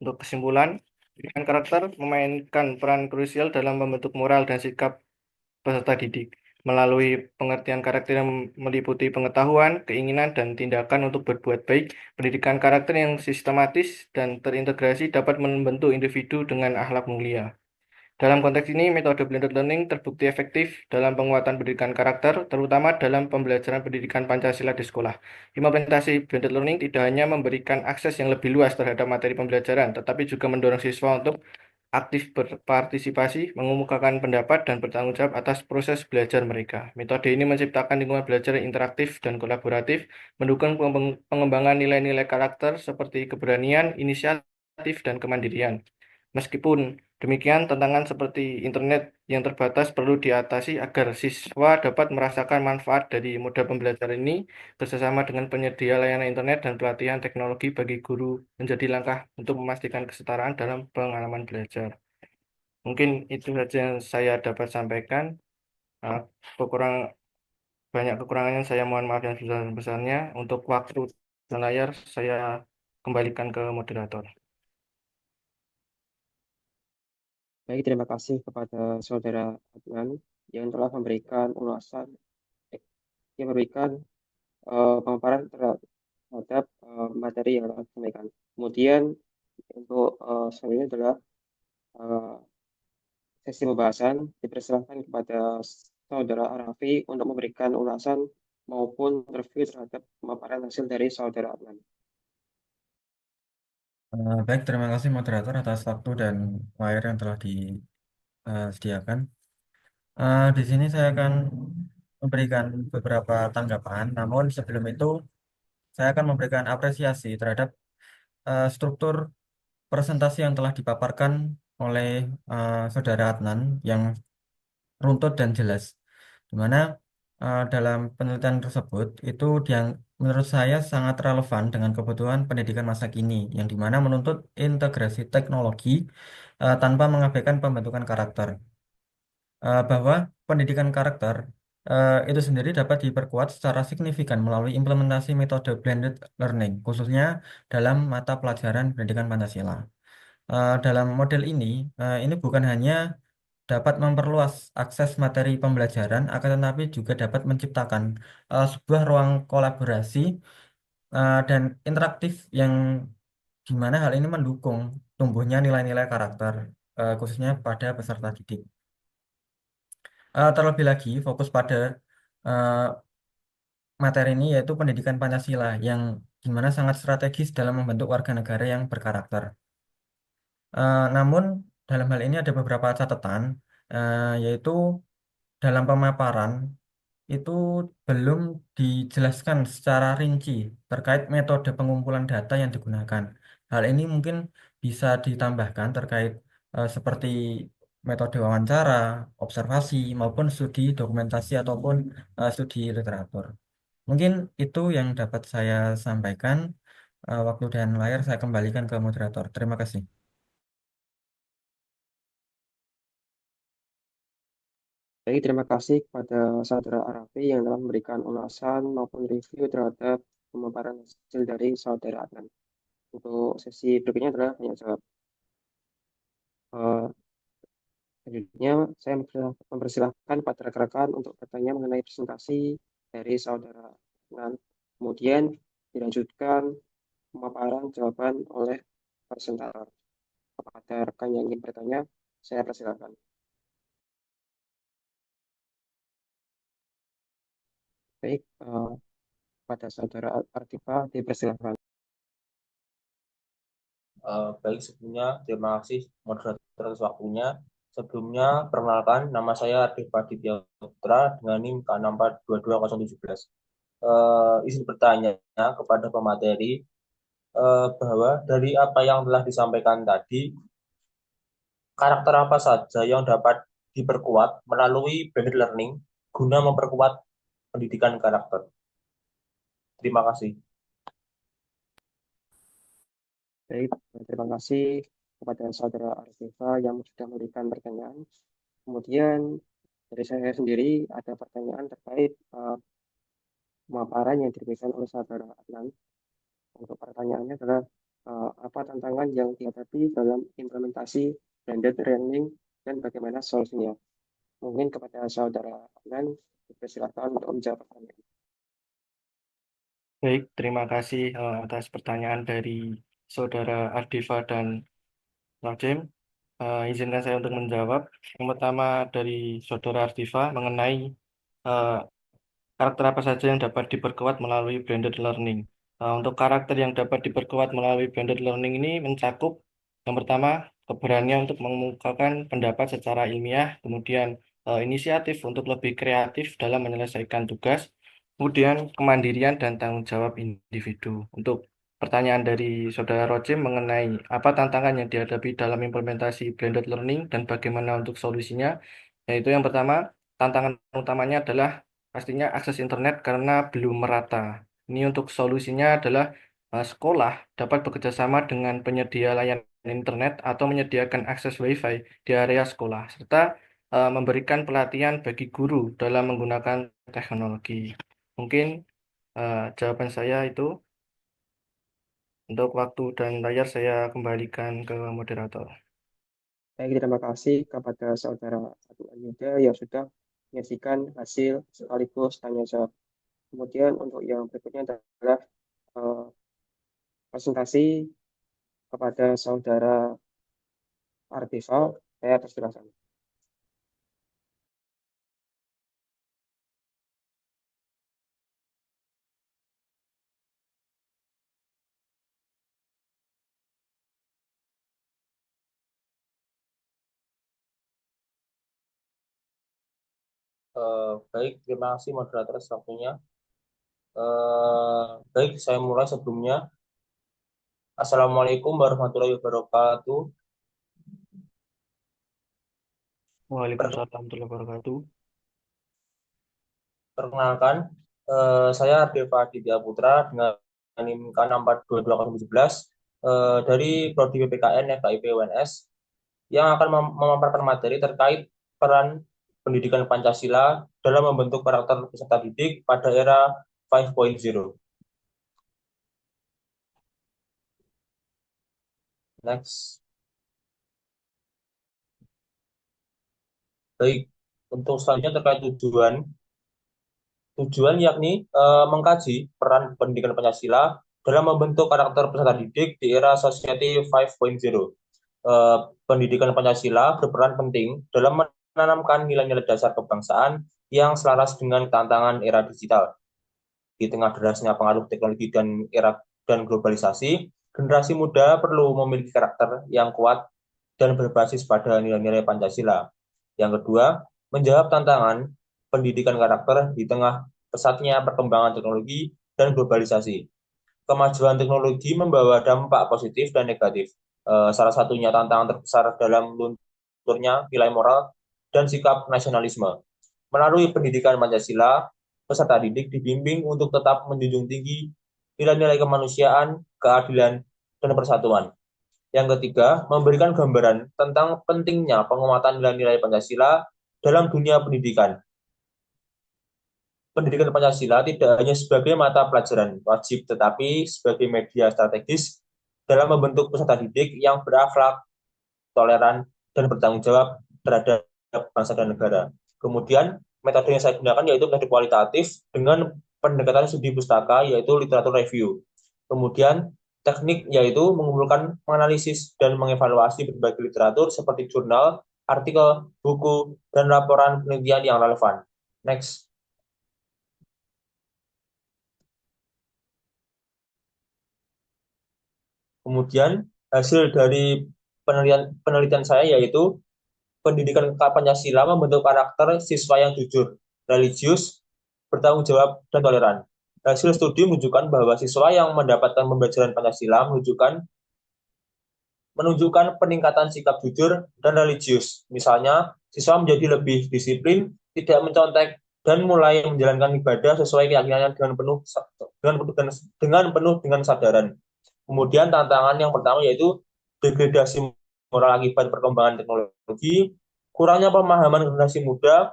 Untuk kesimpulan, pendidikan karakter memainkan peran krusial dalam membentuk moral dan sikap peserta didik. Melalui pengertian karakter yang meliputi pengetahuan, keinginan, dan tindakan untuk berbuat baik, pendidikan karakter yang sistematis dan terintegrasi dapat membentuk individu dengan akhlak mulia. Dalam konteks ini, metode blended learning terbukti efektif dalam penguatan pendidikan karakter, terutama dalam pembelajaran pendidikan Pancasila di sekolah. Implementasi blended learning tidak hanya memberikan akses yang lebih luas terhadap materi pembelajaran, tetapi juga mendorong siswa untuk aktif berpartisipasi, mengemukakan pendapat, dan bertanggung jawab atas proses belajar mereka. Metode ini menciptakan lingkungan belajar yang interaktif dan kolaboratif, mendukung pengembangan nilai-nilai karakter seperti keberanian, inisiatif, dan kemandirian. Meskipun demikian, tantangan seperti internet yang terbatas perlu diatasi agar siswa dapat merasakan manfaat dari model pembelajaran ini. Bersama dengan penyedia layanan internet dan pelatihan teknologi bagi guru menjadi langkah untuk memastikan kesetaraan dalam pengalaman belajar. Mungkin itu saja yang saya dapat sampaikan. Uh, Kekurang, banyak kekurangannya saya mohon maaf yang sebesar-besarnya. Untuk waktu dan layar saya kembalikan ke moderator. Baik, terima kasih kepada Saudara Adnan yang telah memberikan ulasan, yang memberikan pemaparan terhadap materi yang telah disampaikan. Kemudian untuk selanjutnya adalah eh, sesi pembahasan dipersilakan kepada Saudara Arafi untuk memberikan ulasan maupun review terhadap pemaparan hasil dari Saudara Adnan. Baik, terima kasih moderator atas waktu dan layar yang telah disediakan. Di sini saya akan memberikan beberapa tanggapan, namun sebelum itu saya akan memberikan apresiasi terhadap struktur presentasi yang telah dipaparkan oleh Saudara Adnan yang runtut dan jelas. Di mana dalam penelitian tersebut itu yang menurut saya sangat relevan dengan kebutuhan pendidikan masa kini, yang dimana menuntut integrasi teknologi tanpa mengabaikan pembentukan karakter. Bahwa pendidikan karakter itu sendiri dapat diperkuat secara signifikan melalui implementasi metode blended learning, khususnya dalam mata pelajaran pendidikan Pancasila. Dalam model ini bukan hanya dapat memperluas akses materi pembelajaran, akan tetapi juga dapat menciptakan sebuah ruang kolaborasi dan interaktif yang di mana hal ini mendukung tumbuhnya nilai-nilai karakter, khususnya pada peserta didik. Terlebih lagi, fokus pada eh, materi ini yaitu pendidikan Pancasila yang dimana sangat strategis dalam membentuk warga negara yang berkarakter. Namun dalam hal ini ada beberapa catatan, yaitu dalam pemaparan itu belum dijelaskan secara rinci terkait metode pengumpulan data yang digunakan. Hal ini mungkin bisa ditambahkan terkait seperti metode wawancara, observasi, maupun studi dokumentasi ataupun studi literatur. Mungkin itu yang dapat saya sampaikan. Waktu dan layar saya kembalikan ke moderator. Terima kasih. Baik, terima kasih kepada Saudara Arafi yang telah memberikan ulasan maupun review terhadap pemaparan hasil dari Saudara Adnan. Untuk sesi berikutnya adalah tanya jawab. Eh, Selanjutnya, saya mempersilahkan pada rekan-rekan untuk bertanya mengenai presentasi dari Saudara Adnan. Kemudian dilanjutkan pemaparan jawaban oleh presentator. Kepada rekan yang ingin bertanya, saya persilakan. Baik, pada Saudara Artifa dipersilakan. Baik, sebelumnya terima kasih moderator atas waktunya. Sebelumnya, perkenalkan, nama saya Arif Aditya Putra dengan NIM K6422017. Izin bertanya kepada pemateri bahwa dari apa yang telah disampaikan tadi, karakter apa saja yang dapat diperkuat melalui blended learning guna memperkuat pendidikan karakter. Terima kasih. Baik, terima kasih kepada Saudara Artifa yang sudah memberikan pertanyaan. Kemudian dari saya sendiri ada pertanyaan terkait pemaparan yang diberikan oleh Saudara Adnan. Untuk pertanyaannya adalah apa tantangan yang dihadapi dalam implementasi blended learning dan bagaimana solusinya? Mungkin kepada Saudara Adnan, dipersilakan untuk menjawab pertanyaan. Baik, terima kasih atas pertanyaan dari Saudara Ardifa dan Rajim. Izinkan saya untuk menjawab. Yang pertama dari Saudara Ardifa mengenai eh, karakter apa saja yang dapat diperkuat melalui blended learning. Untuk karakter yang dapat diperkuat melalui blended learning ini mencakup yang pertama keberanian untuk mengemukakan pendapat secara ilmiah, kemudian inisiatif untuk lebih kreatif dalam menyelesaikan tugas, kemudian kemandirian dan tanggung jawab individu. Untuk pertanyaan dari Saudara Rojim mengenai apa tantangan yang dihadapi dalam implementasi blended learning dan bagaimana untuk solusinya, yaitu yang pertama, tantangan utamanya adalah pastinya akses internet karena belum merata. Ini untuk solusinya adalah sekolah dapat bekerja sama dengan penyedia layanan internet atau menyediakan akses WiFi di area sekolah, serta memberikan pelatihan bagi guru dalam menggunakan teknologi. Mungkin jawaban saya itu. Untuk waktu dan layar saya kembalikan ke moderator. Baik, terima kasih kepada Saudara Adnan Yuda yang sudah menyaksikan hasil sekaligus tanya jawab. Kemudian untuk yang berikutnya adalah presentasi kepada Saudara Artifa. Saya persilakan. Baik, terima kasih moderator atas waktunya. Baik, saya mulai sebelumnya. Assalamualaikum warahmatullahi wabarakatuh. Waalaikumsalam warahmatullahi wabarakatuh. Perkenalkan, saya Deva Aditya Putra dengan NIM K6422017 dari Prodi PPKN FKIP UNS yang akan memaparkan materi terkait peran pendidikan Pancasila dalam membentuk karakter peserta didik pada era 5.0. Next. Baik, untuk selanjutnya terkait tujuan yakni mengkaji peran pendidikan Pancasila dalam membentuk karakter peserta didik di era Society 5.0. Pendidikan Pancasila berperan penting dalam menanamkan nilai-nilai dasar kebangsaan yang selaras dengan tantangan era digital. Di tengah derasnya pengaruh teknologi dan globalisasi, generasi muda perlu memiliki karakter yang kuat dan berbasis pada nilai-nilai Pancasila. Yang kedua, menjawab tantangan pendidikan karakter di tengah pesatnya perkembangan teknologi dan globalisasi. Kemajuan teknologi membawa dampak positif dan negatif. Salah satunya tantangan terbesar dalam lunturnya nilai moral dan sikap nasionalisme. Melalui pendidikan Pancasila, peserta didik dibimbing untuk tetap menjunjung tinggi nilai-nilai kemanusiaan, keadilan, dan persatuan. Yang ketiga, memberikan gambaran tentang pentingnya penguatan nilai-nilai Pancasila dalam dunia pendidikan. Pendidikan Pancasila tidak hanya sebagai mata pelajaran wajib, tetapi sebagai media strategis dalam membentuk peserta didik yang berakhlak, toleran, dan bertanggung jawab terhadap bangsa dan negara. Kemudian, metode yang saya gunakan yaitu metode kualitatif dengan pendekatan studi pustaka, yaitu literatur review. Kemudian, teknik yaitu mengumpulkan, menganalisis, dan mengevaluasi berbagai literatur seperti jurnal, artikel, buku, dan laporan penelitian yang relevan. Next. Kemudian hasil dari penelitian saya yaitu pendidikan Pancasila membentuk karakter siswa yang jujur, religius, bertanggung jawab, dan toleran. Hasil studi menunjukkan bahwa siswa yang mendapatkan pembelajaran Pancasila menunjukkan peningkatan sikap jujur dan religius. Misalnya, siswa menjadi lebih disiplin, tidak mencontek, dan mulai menjalankan ibadah sesuai keyakinannya dengan penuh dengan kesadaran. Kemudian tantangan yang pertama yaitu degradasi moral akibat perkembangan teknologi, kurangnya pemahaman generasi muda,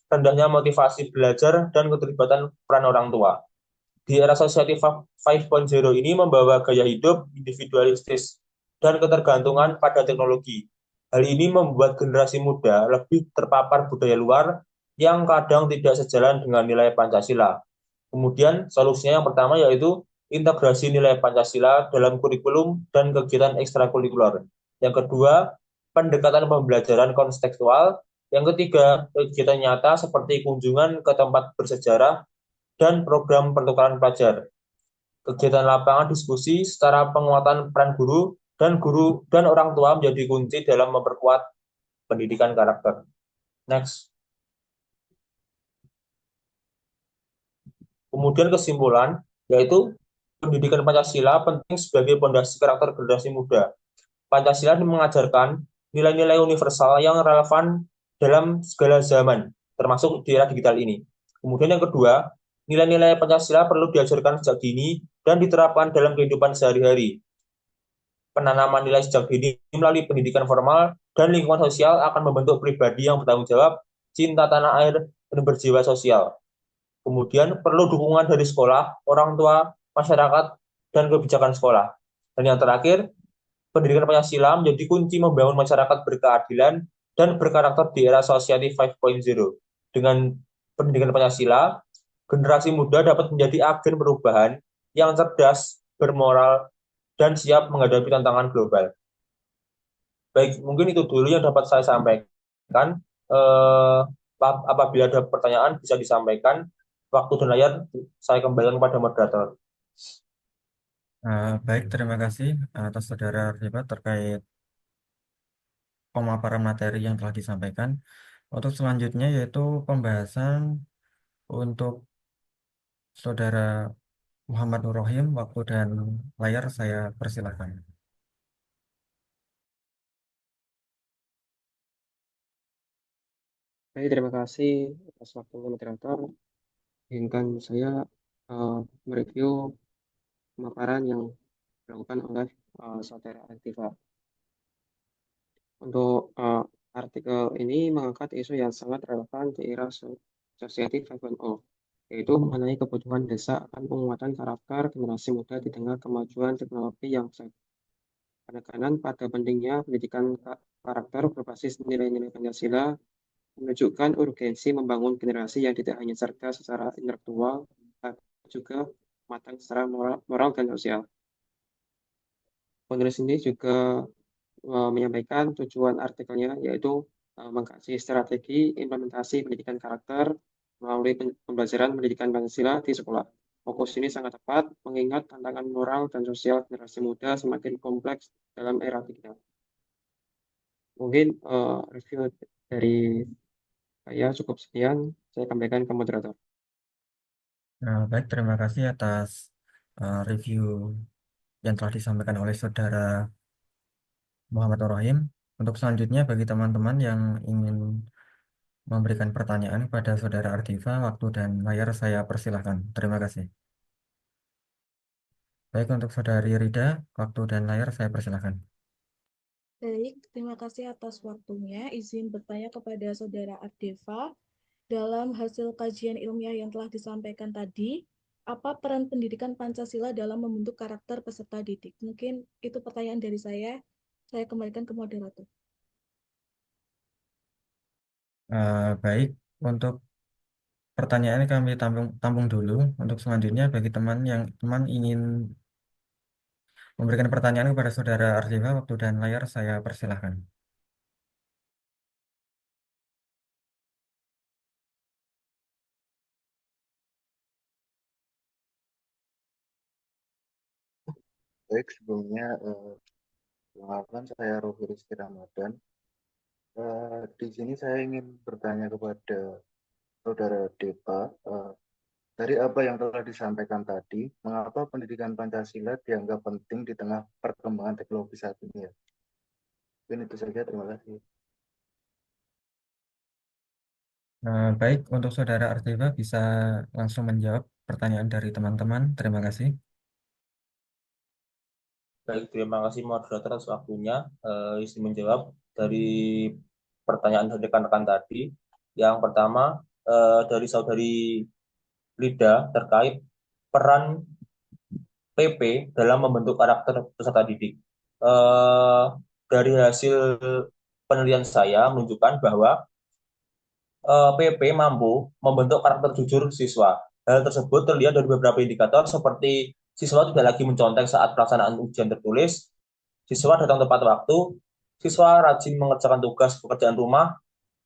rendahnya motivasi belajar, dan keterlibatan peran orang tua. Di era Society 5.0 ini membawa gaya hidup individualistis dan ketergantungan pada teknologi. Hal ini membuat generasi muda lebih terpapar budaya luar yang kadang tidak sejalan dengan nilai Pancasila. Kemudian solusinya yang pertama yaitu integrasi nilai Pancasila dalam kurikulum dan kegiatan ekstrakurikuler. Yang kedua, pendekatan pembelajaran kontekstual. Yang ketiga, kegiatan nyata seperti kunjungan ke tempat bersejarah dan program pertukaran pelajar. Kegiatan lapangan diskusi secara penguatan peran guru dan orang tua menjadi kunci dalam memperkuat pendidikan karakter. Next. Kemudian kesimpulan, yaitu pendidikan Pancasila penting sebagai fondasi karakter generasi muda. Pancasila mengajarkan nilai-nilai universal yang relevan dalam segala zaman, termasuk di era digital ini. Kemudian yang kedua, nilai-nilai Pancasila perlu diajarkan sejak dini dan diterapkan dalam kehidupan sehari-hari. Penanaman nilai sejak dini melalui pendidikan formal dan lingkungan sosial akan membentuk pribadi yang bertanggung jawab, cinta tanah air, dan berjiwa sosial. Kemudian perlu dukungan dari sekolah, orang tua, masyarakat, dan kebijakan sekolah. Dan yang terakhir, pendidikan Pancasila menjadi kunci membangun masyarakat berkeadilan dan berkarakter di era Society 5.0. Dengan pendidikan Pancasila, generasi muda dapat menjadi agen perubahan yang cerdas, bermoral, dan siap menghadapi tantangan global. Baik, mungkin itu dulu yang dapat saya sampaikan. Apabila ada pertanyaan bisa disampaikan. Waktu dan layar saya kembalikan kepada moderator. Baik, terima kasih atas saudara Ardipa terkait pemaparan materi yang telah disampaikan. Untuk selanjutnya yaitu pembahasan untuk saudara Muhammad Nur Rohim. Waktu dan layar saya persilakan. Baik, terima kasih atas waktunya moderator. Izinkan saya mereview pemaparan yang dilakukan oleh saudara Ardifa. Untuk artikel ini mengangkat isu yang sangat relevan di era Society 5.0, yaitu mengenai kebutuhan desak akan penguatan karakter generasi muda di tengah kemajuan teknologi yang pesat. Penekanan pada pentingnya pendidikan karakter berbasis nilai-nilai Pancasila menunjukkan urgensi membangun generasi yang tidak hanya cerdas secara intelektual, tapi juga matang secara moral dan sosial. Penulis ini juga menyampaikan tujuan artikelnya, yaitu mengkaji strategi implementasi pendidikan karakter melalui pembelajaran pendidikan Pancasila di sekolah. Fokus ini sangat tepat mengingat tantangan moral dan sosial generasi muda semakin kompleks dalam era digital. Mungkin review dari saya cukup sekian, saya sampaikan ke moderator. Baik, terima kasih atas review yang telah disampaikan oleh Saudara Muhammad Nur Rahim. Untuk selanjutnya, bagi teman-teman yang ingin memberikan pertanyaan kepada Saudara Ardifa, waktu dan layar saya persilahkan. Terima kasih. Baik, untuk Saudari Rida, waktu dan layar saya persilahkan. Baik, terima kasih atas waktunya. Izin bertanya kepada Saudara Ardifa. Dalam hasil kajian ilmiah yang telah disampaikan tadi, apa peran pendidikan Pancasila dalam membentuk karakter peserta didik? Mungkin itu pertanyaan dari saya. Saya kembalikan ke moderator. Baik, untuk pertanyaan kami tampung dulu. Untuk selanjutnya, bagi teman ingin memberikan pertanyaan kepada Saudara Ardifa, waktu dan layar saya persilahkan. Baik, sebelumnya perkenalkan saya Rofi Rizky Ramadan. Di sini saya ingin bertanya kepada Saudara Depa, dari apa yang telah disampaikan tadi, mengapa pendidikan Pancasila dianggap penting di tengah perkembangan teknologi saat ini ya? Mungkin itu saja, terima kasih. Baik, untuk Saudara Ardifa bisa langsung menjawab pertanyaan dari teman-teman. Terima kasih. Baik, terima kasih moderator atas waktunya. Izin menjawab dari pertanyaan dari rekan-rekan tadi. Yang pertama, dari Saudari Lida terkait peran PP dalam membentuk karakter peserta didik. Dari hasil penelitian saya menunjukkan bahwa PP mampu membentuk karakter jujur siswa. Hal tersebut terlihat dari beberapa indikator seperti siswa tidak lagi mencontek saat pelaksanaan ujian tertulis, siswa datang tepat waktu, siswa rajin mengerjakan tugas pekerjaan rumah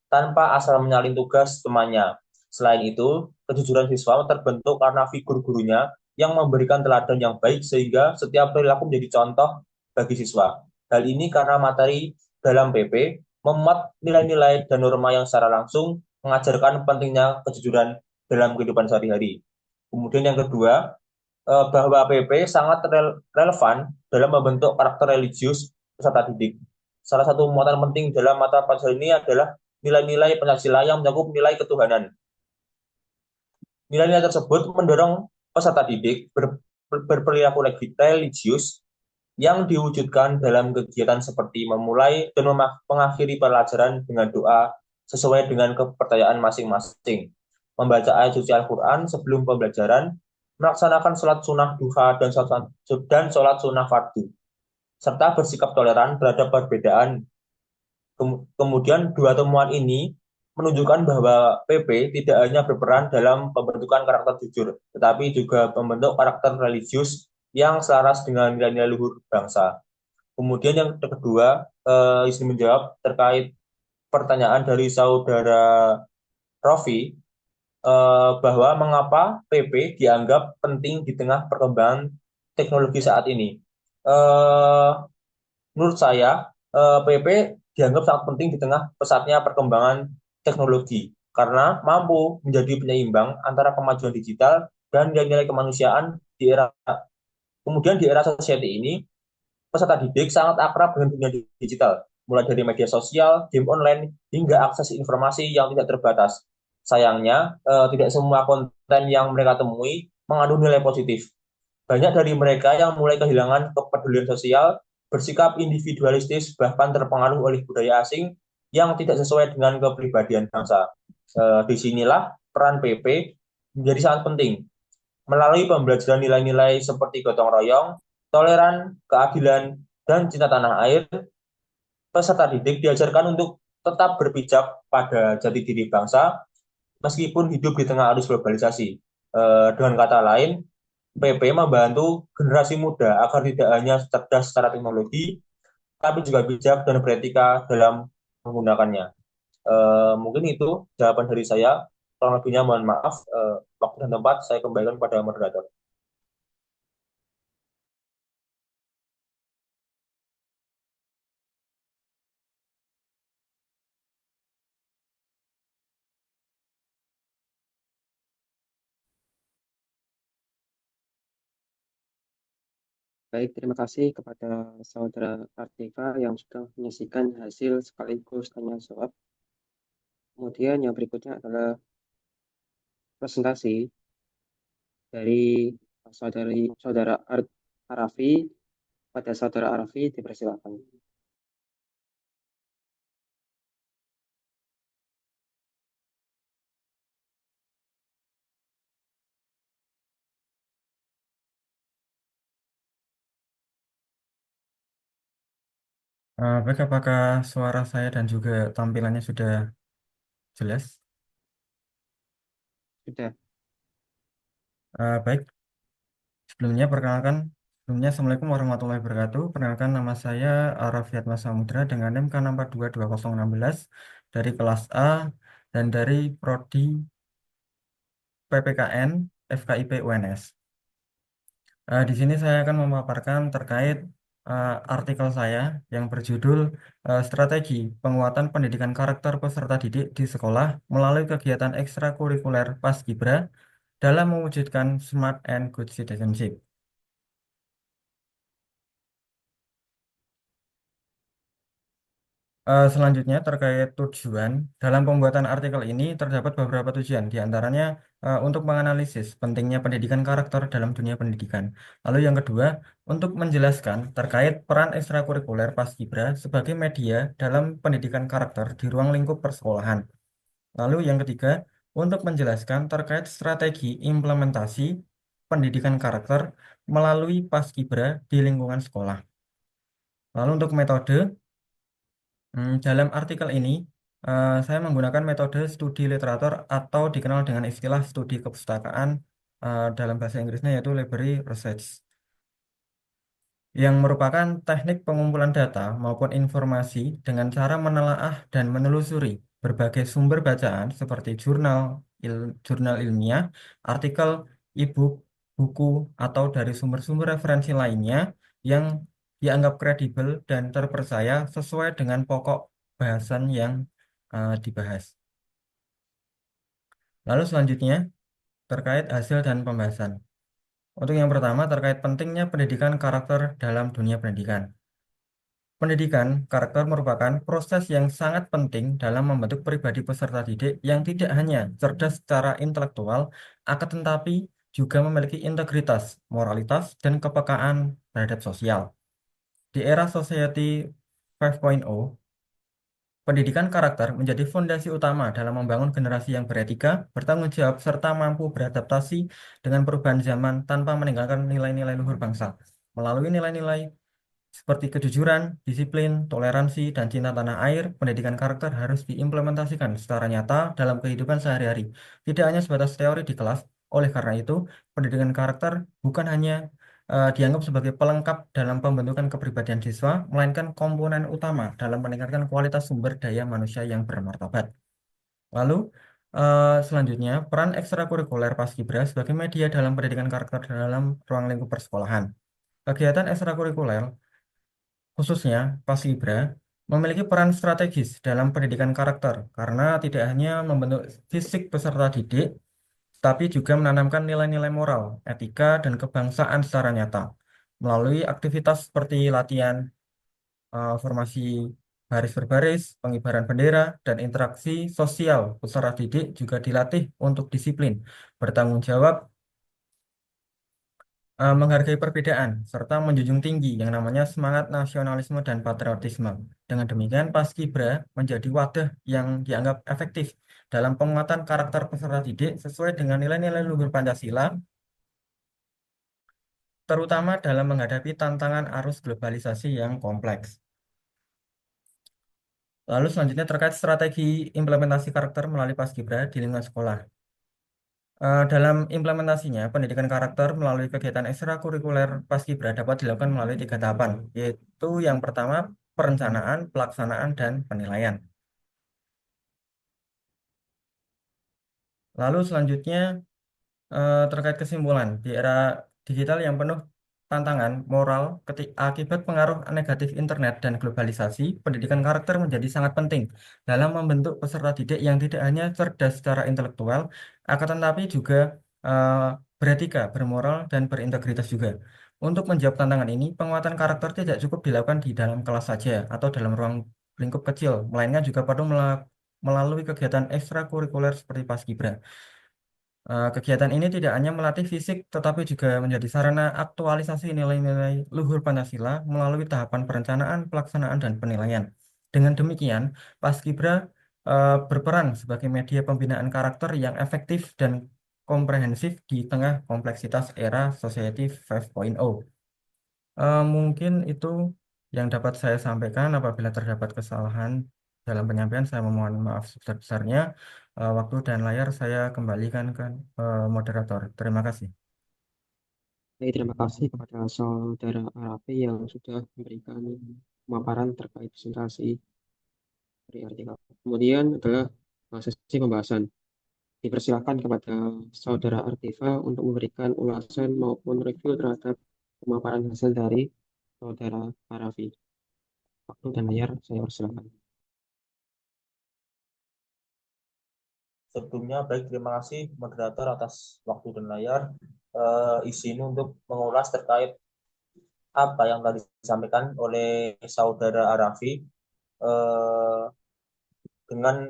tanpa asal menyalin tugas temannya. Selain itu, kejujuran siswa terbentuk karena figur gurunya yang memberikan teladan yang baik sehingga setiap perilaku menjadi contoh bagi siswa. Hal ini karena materi dalam PP memuat nilai-nilai dan norma yang secara langsung mengajarkan pentingnya kejujuran dalam kehidupan sehari-hari. Kemudian yang kedua, bahwa PP sangat relevan dalam membentuk karakter religius peserta didik. Salah satu muatan penting dalam mata Pancasila ini adalah nilai-nilai Pancasila yang mencakup nilai ketuhanan. Nilai-nilai tersebut mendorong peserta didik berperilaku religius yang diwujudkan dalam kegiatan seperti memulai dan mengakhiri pelajaran dengan doa sesuai dengan kepercayaan masing-masing, membaca ayat suci Al-Quran sebelum pembelajaran, melaksanakan sholat sunnah duha dan sholat sunnah fardu, serta bersikap toleran terhadap perbedaan. Kemudian dua temuan ini menunjukkan bahwa PP tidak hanya berperan dalam pembentukan karakter jujur, tetapi juga membentuk karakter religius yang selaras dengan nilai-nilai luhur bangsa. Kemudian yang kedua, izin menjawab terkait pertanyaan dari Saudara Rofi, bahwa mengapa PP dianggap penting di tengah perkembangan teknologi saat ini. Menurut saya, PP dianggap sangat penting di tengah pesatnya perkembangan teknologi karena mampu menjadi penyeimbang antara kemajuan digital dan nilai-nilai kemanusiaan di era. Kemudian di era society ini, peserta didik sangat akrab dengan dunia digital, mulai dari media sosial, game online, hingga akses informasi yang tidak terbatas. Sayangnya, tidak semua konten yang mereka temui mengandung nilai positif. Banyak dari mereka yang mulai kehilangan kepedulian sosial, bersikap individualistis, bahkan terpengaruh oleh budaya asing yang tidak sesuai dengan kepribadian bangsa. Disinilah peran PP menjadi sangat penting. Melalui pembelajaran nilai-nilai seperti gotong royong, toleran, keadilan, dan cinta tanah air, peserta didik diajarkan untuk tetap berpijak pada jati diri bangsa, meskipun hidup di tengah arus globalisasi. Dengan kata lain, PP membantu generasi muda agar tidak hanya cerdas secara teknologi, tapi juga bijak dan beretika dalam menggunakannya. Mungkin itu jawaban dari saya. Kurang lebihnya mohon maaf. Waktu dan tempat saya kembalikan kepada moderator. Baik, terima kasih kepada Saudara Kartika yang sudah menyaksikan hasil sekaligus tanya jawab. Kemudian yang berikutnya adalah presentasi dari Saudara Arafi. Pada Saudara Arafi, dipersilakan. Baik, apakah suara saya dan juga tampilannya sudah jelas? Sudah. Baik, sebelumnya Assalamualaikum warahmatullahi wabarakatuh. Perkenalkan, nama saya Arafiat Mas Samudra dengan NIM K6422016 dari kelas A dan dari Prodi PPKN FKIP UNS. Di sini saya akan memaparkan terkait artikel saya yang berjudul Strategi Penguatan Pendidikan Karakter Peserta Didik di Sekolah melalui Kegiatan Ekstrakurikuler Paskibra dalam mewujudkan Smart and Good Citizenship. Selanjutnya terkait tujuan, dalam pembuatan artikel ini terdapat beberapa tujuan, di antaranya untuk menganalisis pentingnya pendidikan karakter dalam dunia pendidikan. Lalu yang kedua, untuk menjelaskan terkait peran ekstrakurikuler Paskibra sebagai media dalam pendidikan karakter di ruang lingkup persekolahan. Lalu yang ketiga, untuk menjelaskan terkait strategi implementasi pendidikan karakter melalui Paskibra di lingkungan sekolah. Lalu untuk metode, dalam artikel ini, saya menggunakan metode studi literatur atau dikenal dengan istilah studi kepustakaan dalam bahasa Inggrisnya yaitu library research, yang merupakan teknik pengumpulan data maupun informasi dengan cara menelaah dan menelusuri berbagai sumber bacaan seperti jurnal ilmiah, artikel, e-book, buku, atau dari sumber-sumber referensi lainnya yang dianggap kredibel dan terpercaya sesuai dengan pokok bahasan yang dibahas. Lalu selanjutnya terkait hasil dan pembahasan. Untuk yang pertama terkait pentingnya pendidikan karakter dalam dunia pendidikan. Pendidikan karakter merupakan proses yang sangat penting dalam membentuk pribadi peserta didik yang tidak hanya cerdas secara intelektual, akan tetapi juga memiliki integritas, moralitas, dan kepekaan terhadap sosial. Di era Society 5.0, pendidikan karakter menjadi fondasi utama dalam membangun generasi yang beretika, bertanggung jawab, serta mampu beradaptasi dengan perubahan zaman tanpa meninggalkan nilai-nilai luhur bangsa. Melalui nilai-nilai seperti kejujuran, disiplin, toleransi, dan cinta tanah air, pendidikan karakter harus diimplementasikan secara nyata dalam kehidupan sehari-hari, tidak hanya sebatas teori di kelas. Oleh karena itu, pendidikan karakter bukan hanya dianggap sebagai pelengkap dalam pembentukan kepribadian siswa, melainkan komponen utama dalam meningkatkan kualitas sumber daya manusia yang bermartabat. Lalu, selanjutnya, peran ekstrakurikuler Paskibra sebagai media dalam pendidikan karakter dalam ruang lingkup persekolahan. Kegiatan ekstrakurikuler khususnya Paskibra, memiliki peran strategis dalam pendidikan karakter karena tidak hanya membentuk fisik peserta didik, tapi juga menanamkan nilai-nilai moral, etika, dan kebangsaan secara nyata. Melalui aktivitas seperti latihan, formasi baris berbaris, pengibaran bendera, dan interaksi sosial, peserta didik juga dilatih untuk disiplin, bertanggung jawab, menghargai perbedaan, serta menjunjung tinggi yang namanya semangat nasionalisme dan patriotisme. Dengan demikian, Paskibra menjadi wadah yang dianggap efektif dalam penguatan karakter peserta didik sesuai dengan nilai-nilai luhur Pancasila, terutama dalam menghadapi tantangan arus globalisasi yang kompleks. Lalu selanjutnya terkait strategi implementasi karakter melalui Paskibra di lingkungan sekolah. Dalam implementasinya, pendidikan karakter melalui kegiatan ekstrakurikuler Paskibra dapat dilakukan melalui 3 tahapan, yaitu yang pertama perencanaan, pelaksanaan, dan penilaian. Lalu selanjutnya terkait kesimpulan, di era digital yang penuh tantangan moral akibat pengaruh negatif internet dan globalisasi, pendidikan karakter menjadi sangat penting dalam membentuk peserta didik yang tidak hanya cerdas secara intelektual, akan tetapi juga eh, beretika, bermoral, dan berintegritas juga. Untuk menjawab tantangan ini, penguatan karakter tidak cukup dilakukan di dalam kelas saja atau dalam ruang lingkup kecil, melainkan juga perlu melalui kegiatan ekstrakurikuler seperti Paskibra. Kegiatan ini tidak hanya melatih fisik, tetapi juga menjadi sarana aktualisasi nilai-nilai luhur Pancasila melalui tahapan perencanaan, pelaksanaan, dan penilaian. Dengan demikian, Paskibra berperan sebagai media pembinaan karakter yang efektif dan komprehensif di tengah kompleksitas era Society 5.0. Mungkin itu yang dapat saya sampaikan. Apabila terdapat kesalahan dalam penyampaian, saya memohon maaf sebesar-besarnya. Waktu dan layar saya kembalikan ke moderator. Terima kasih. Baik, terima kasih kepada Saudara Arafi yang sudah memberikan pemaparan terkait presentasi dari artikel. Kemudian adalah sesi pembahasan. Dipersilakan kepada Saudara Artiva untuk memberikan ulasan maupun review terhadap pemaparan hasil dari Saudara Arafi. Waktu dan layar saya persilakan. Sebelumnya, baik, terima kasih moderator atas waktu dan layar. Izin untuk mengulas terkait apa yang tadi disampaikan oleh Saudara Arafi dengan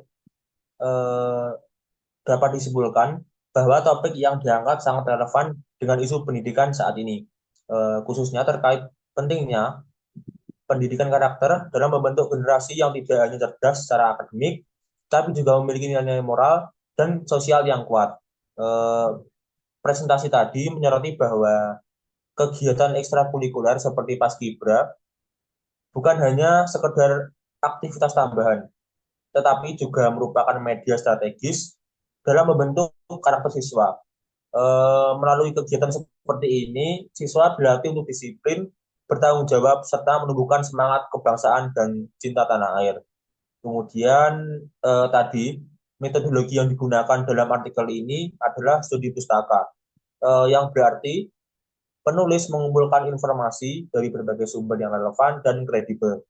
dapat disimpulkan bahwa topik yang diangkat sangat relevan dengan isu pendidikan saat ini, khususnya terkait pentingnya pendidikan karakter dalam membentuk generasi yang tidak hanya cerdas secara akademik, tapi juga memiliki nilai-nilai moral dan sosial yang kuat. Presentasi tadi menyoroti bahwa kegiatan ekstrakurikuler seperti Paskibra bukan hanya sekedar aktivitas tambahan, tetapi juga merupakan media strategis dalam membentuk karakter siswa. Melalui kegiatan seperti ini, siswa dilatih untuk disiplin, bertanggung jawab, serta menumbuhkan semangat kebangsaan dan cinta tanah air. Kemudian tadi metodologi yang digunakan dalam artikel ini adalah studi pustaka, yang berarti penulis mengumpulkan informasi dari berbagai sumber yang relevan dan kredibel.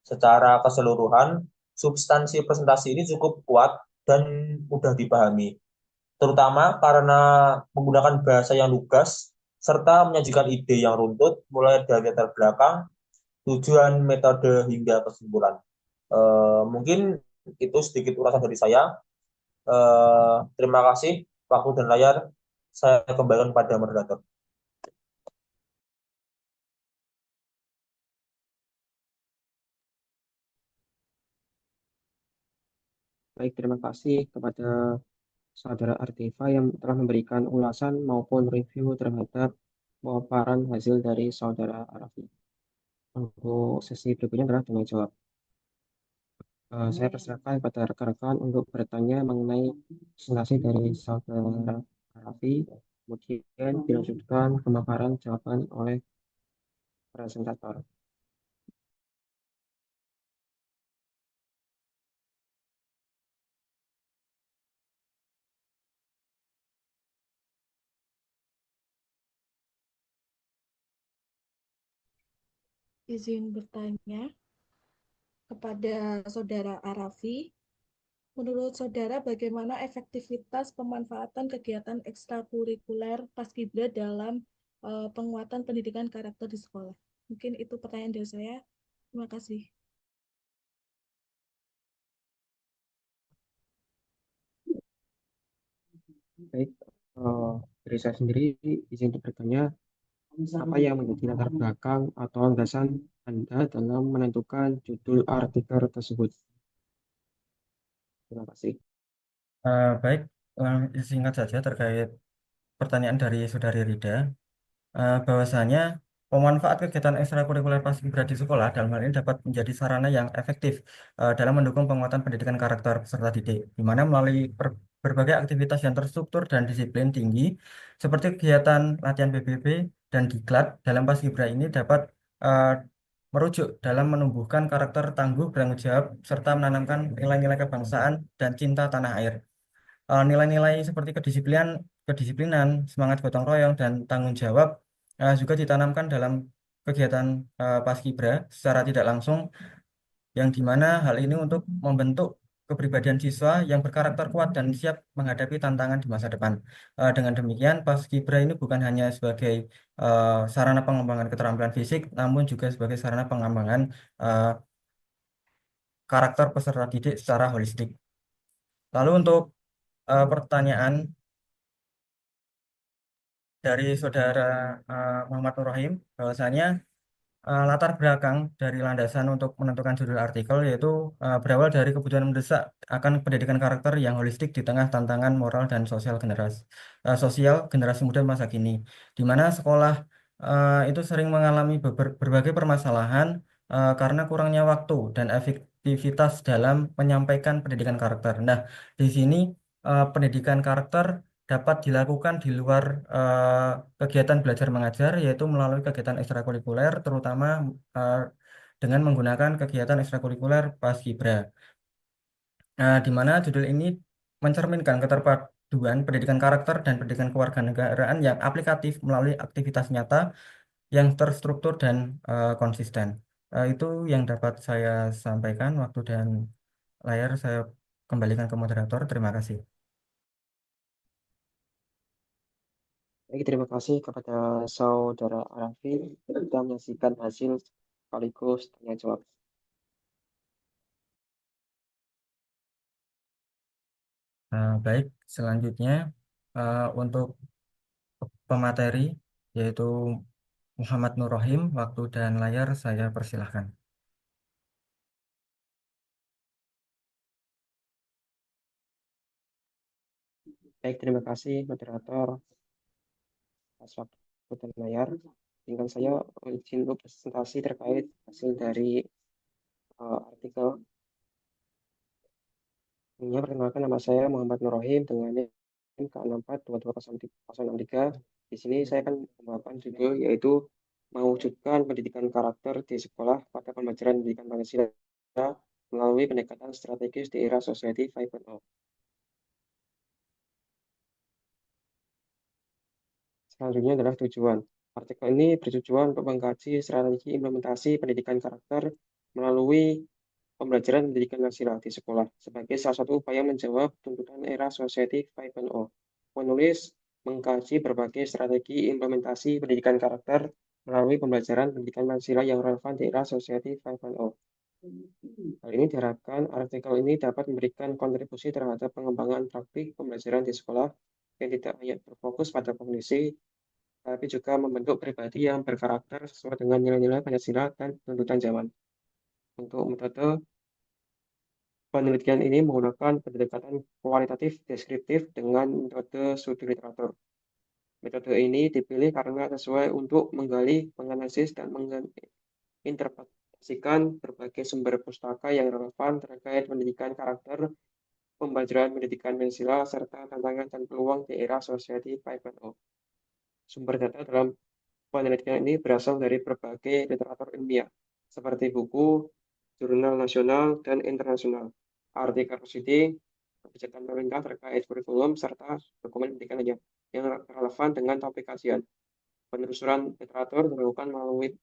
Secara keseluruhan, substansi presentasi ini cukup kuat dan mudah dipahami, terutama karena menggunakan bahasa yang lugas serta menyajikan ide yang runtut mulai dari latar belakang, tujuan, metode, hingga kesimpulan. Mungkin itu sedikit ulasan dari saya. Terima kasih. Waktu dan layar saya kembalikan pada moderator. Baik, terima kasih kepada Saudara Artiva yang telah memberikan ulasan maupun review terhadap pemaparan hasil dari Saudara Arafi. Untuk sesi berikutnya adalah tanya jawab. Saya persilakan kepada rekan-rekan untuk bertanya mengenai presentasi dari Saudara Arafi, kemudian dilanjutkan pemaparan jawaban oleh presentator. Izin bertanya kepada Saudara Arafi. Menurut saudara, bagaimana efektivitas pemanfaatan kegiatan ekstrakurikuler Paskibra dalam penguatan pendidikan karakter di sekolah? Mungkin itu pertanyaan dari saya. Terima kasih. Baik, dari saya sendiri izin untuk bertanya, apa yang menjadi latar belakang atau landasan Anda dalam menentukan judul artikel tersebut? Terima kasih. Baik, singkat saja terkait pertanyaan dari Saudari Rida, bahwasanya pemanfaat kegiatan ekstrakurikuler Paskibra di sekolah dalam hal ini dapat menjadi sarana yang efektif dalam mendukung penguatan pendidikan karakter peserta didik, di mana melalui berbagai aktivitas yang terstruktur dan disiplin tinggi, seperti kegiatan latihan PBB dan diklat dalam Paskibra ini dapat eh, merujuk dalam menumbuhkan karakter tangguh, bertanggung jawab, serta menanamkan nilai-nilai kebangsaan dan cinta tanah air. Nilai-nilai seperti kedisiplinan, semangat gotong royong, dan tanggung jawab juga ditanamkan dalam kegiatan Paskibra secara tidak langsung, yang dimana hal ini untuk membentuk kepribadian siswa yang berkarakter kuat dan siap menghadapi tantangan di masa depan. Dengan demikian, Paskibra ini bukan hanya sebagai sarana pengembangan keterampilan fisik, namun juga sebagai sarana pengembangan eh, karakter peserta didik secara holistik. Lalu untuk pertanyaan dari saudara Muhammad Nur Rahim, bahwasanya latar belakang dari landasan untuk menentukan judul artikel yaitu berawal dari kebutuhan mendesak akan pendidikan karakter yang holistik di tengah tantangan moral dan sosial generasi muda masa kini, di mana sekolah itu sering mengalami berbagai permasalahan karena kurangnya waktu dan efektivitas dalam menyampaikan pendidikan karakter. Nah, di sini pendidikan karakter dapat dilakukan di luar kegiatan belajar mengajar, yaitu melalui kegiatan ekstrakurikuler, terutama eh, dengan menggunakan kegiatan ekstrakurikuler Paskibra. Di mana judul ini mencerminkan keterpaduan pendidikan karakter dan pendidikan kewarganegaraan yang aplikatif melalui aktivitas nyata yang terstruktur dan konsisten. Itu yang dapat saya sampaikan. Waktu dan layar saya kembalikan ke moderator. Terima kasih. Baik, terima kasih kepada Saudara Arafin sudah menyaksikan hasil sekaligus tanya jawab. Baik, selanjutnya untuk pemateri yaitu Muhammad Nur Rohim, waktu dan layar saya persilahkan. Baik, terima kasih moderator atas waktu dan layar. Tinggal saya izin untuk presentasi terkait hasil dari artikel. Ini perkenalkan, nama saya Muhammad Nur Rohim dengan NIM K642203. Di sini saya akan membawakan judul yaitu mewujudkan pendidikan karakter di sekolah pada pembelajaran pendidikan Pancasila melalui pendekatan strategis di era Society 5.0. Selanjutnya adalah tujuan. Artikel ini bertujuan untuk mengkaji strategi implementasi pendidikan karakter melalui pembelajaran pendidikan Pancasila di sekolah sebagai salah satu upaya menjawab tuntutan era Society 5.0. Penulis mengkaji berbagai strategi implementasi pendidikan karakter melalui pembelajaran pendidikan Pancasila yang relevan di era Society 5.0. Hal ini diharapkan artikel ini dapat memberikan kontribusi terhadap pengembangan praktik pembelajaran di sekolah yang tidak hanya berfokus pada kognisi, tapi juga membentuk pribadi yang berkarakter sesuai dengan nilai-nilai Pancasila dan tuntutan zaman. Untuk metode penelitian ini menggunakan pendekatan kualitatif deskriptif dengan metode studi literatur. Metode ini dipilih karena sesuai untuk menggali, menganalisis, dan menginterpretasikan berbagai sumber pustaka yang relevan terkait pendidikan karakter, pembelajaran pendidikan Pancasila, serta tantangan dan peluang di era Society 5.0. Sumber data dalam penelitian ini berasal dari berbagai literatur ilmiah, seperti buku, jurnal nasional dan internasional, artikel proceeding, kebijakan pemerintah terkait kurikulum, serta dokumen pendidikan lainnya yang relevan dengan topik kajian. Penelusuran literatur dilakukan melalui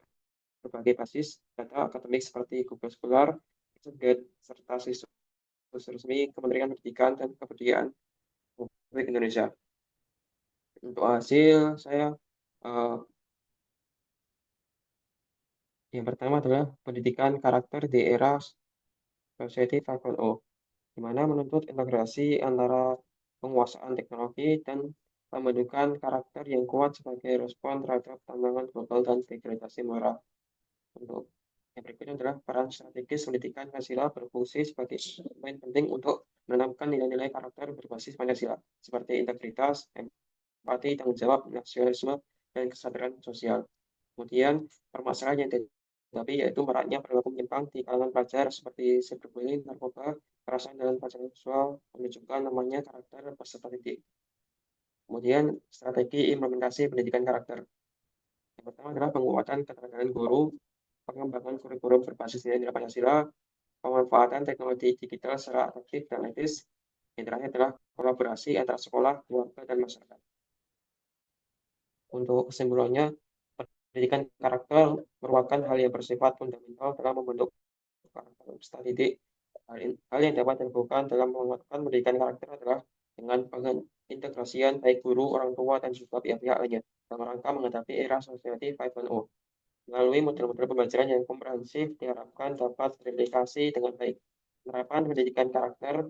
berbagai basis data akademik seperti Google Scholar, Exegate, serta situs resmi Kementerian Pendidikan dan Kebudayaan Republik Indonesia. Untuk hasil saya yang pertama adalah pendidikan karakter di era Society 5.0, di mana menuntut integrasi antara penguasaan teknologi dan pembentukan karakter yang kuat sebagai respon terhadap tantangan global dan degradasi moral. Untuk yang berikutnya adalah peran strategis pendidikan Pancasila berfungsi sebagai instrumen penting untuk menanamkan nilai-nilai karakter berbasis Pancasila, seperti integritas, empati, tanggung jawab, nasionalisme, dan kesadaran sosial. Kemudian permasalahan yang dihadapi yaitu maraknya perilaku menyimpang di kalangan pelajar seperti cyberbullying, narkoba, kekerasan dalam pacaran seksual menunjukkan namanya karakter peserta didik. Kemudian strategi implementasi pendidikan karakter. Yang pertama adalah penguatan keterampilan guru, pengembangan kurikulum berbasis nilai-nilai Pancasila, pemanfaatan teknologi digital secara efektif dan etis. Yang terakhir adalah kolaborasi antara sekolah, keluarga, dan masyarakat. Untuk kesimpulannya, pendidikan karakter merupakan hal yang bersifat fundamental dalam membentuk karakter peserta didik. Hal yang dapat dilakukan dalam menguatkan pendidikan karakter adalah dengan pengintegrasian baik guru, orang tua, dan juga pihak-pihak lainnya dalam rangka menghadapi era Society 5.0. Melalui model-model pembelajaran yang komprehensif diharapkan dapat teraplikasi dengan baik. Penerapan pendidikan karakter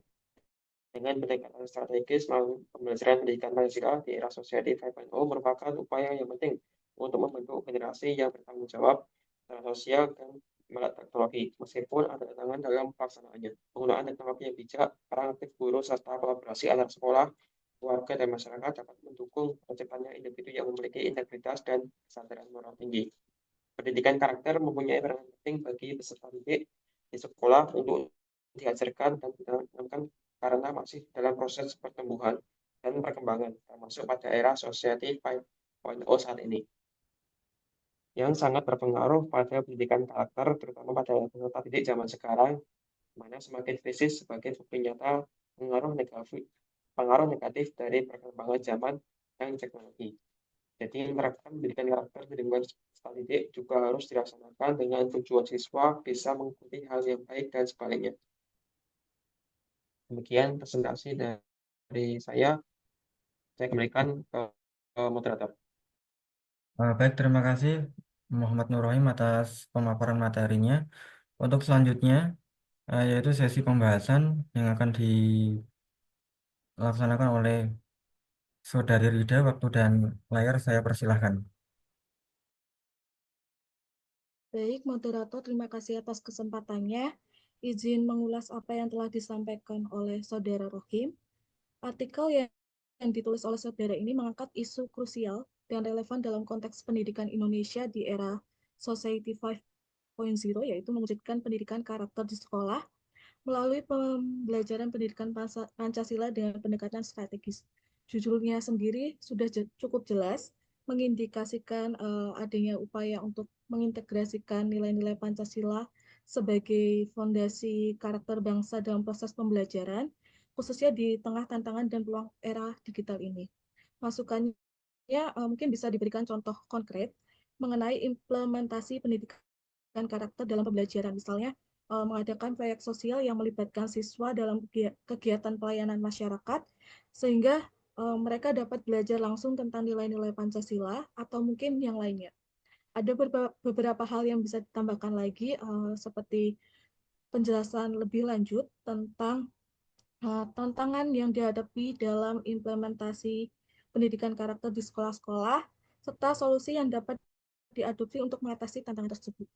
dengan pendekatan strategis melalui pembelajaran pendidikan Pancasila di era Society 5.0 merupakan upaya yang penting untuk membentuk generasi yang bertanggung jawab secara sosial dan melek teknologi, meskipun ada tantangan dalam pelaksanaannya. Penggunaan teknologi yang bijak, peran aktif guru, serta kolaborasi antar sekolah, keluarga, dan masyarakat dapat mendukung terciptanya individu yang memiliki integritas dan kesadaran moral tinggi. Pendidikan karakter mempunyai peran penting bagi peserta didik di sekolah untuk diajarkan dan ditanamkan karena masih dalam proses pertumbuhan dan perkembangan, termasuk pada era Society 5.0 saat ini, yang sangat berpengaruh pada pendidikan karakter, terutama pada peserta didik zaman sekarang, mana semakin krisis sebagai bukti nyata pengaruh negatif dari perkembangan zaman dan teknologi. Jadi menerapkan pendidikan karakter di lingkungan peserta didik juga harus dilaksanakan dengan tujuan siswa bisa mengikuti hal yang baik dan sebaliknya. Demikian presentasi dari saya kembalikan ke moderator. Baik, terima kasih Muhammad Nur Rahim atas pemaparan materinya. Untuk selanjutnya, yaitu sesi pembahasan yang akan dilaksanakan oleh Saudari Rida. Waktu dan layar saya persilahkan. Baik, moderator, terima kasih atas kesempatannya. Izin mengulas apa yang telah disampaikan oleh Saudara Rohim. Artikel yang ditulis oleh saudara ini mengangkat isu krusial dan relevan dalam konteks pendidikan Indonesia di era Society 5.0, yaitu mewujudkan pendidikan karakter di sekolah melalui pembelajaran pendidikan Pancasila dengan pendekatan strategis. Judulnya sendiri sudah cukup jelas mengindikasikan adanya upaya untuk mengintegrasikan nilai-nilai Pancasila sebagai fondasi karakter bangsa dalam proses pembelajaran, khususnya di tengah tantangan dan peluang era digital ini. Masukannya mungkin bisa diberikan contoh konkret mengenai implementasi pendidikan karakter dalam pembelajaran, misalnya mengadakan proyek sosial yang melibatkan siswa dalam kegiatan pelayanan masyarakat, sehingga mereka dapat belajar langsung tentang nilai-nilai Pancasila atau mungkin yang lainnya. Ada beberapa hal yang bisa ditambahkan lagi, seperti penjelasan lebih lanjut tentang tantangan yang dihadapi dalam implementasi pendidikan karakter di sekolah-sekolah, serta solusi yang dapat diadopsi untuk mengatasi tantangan tersebut.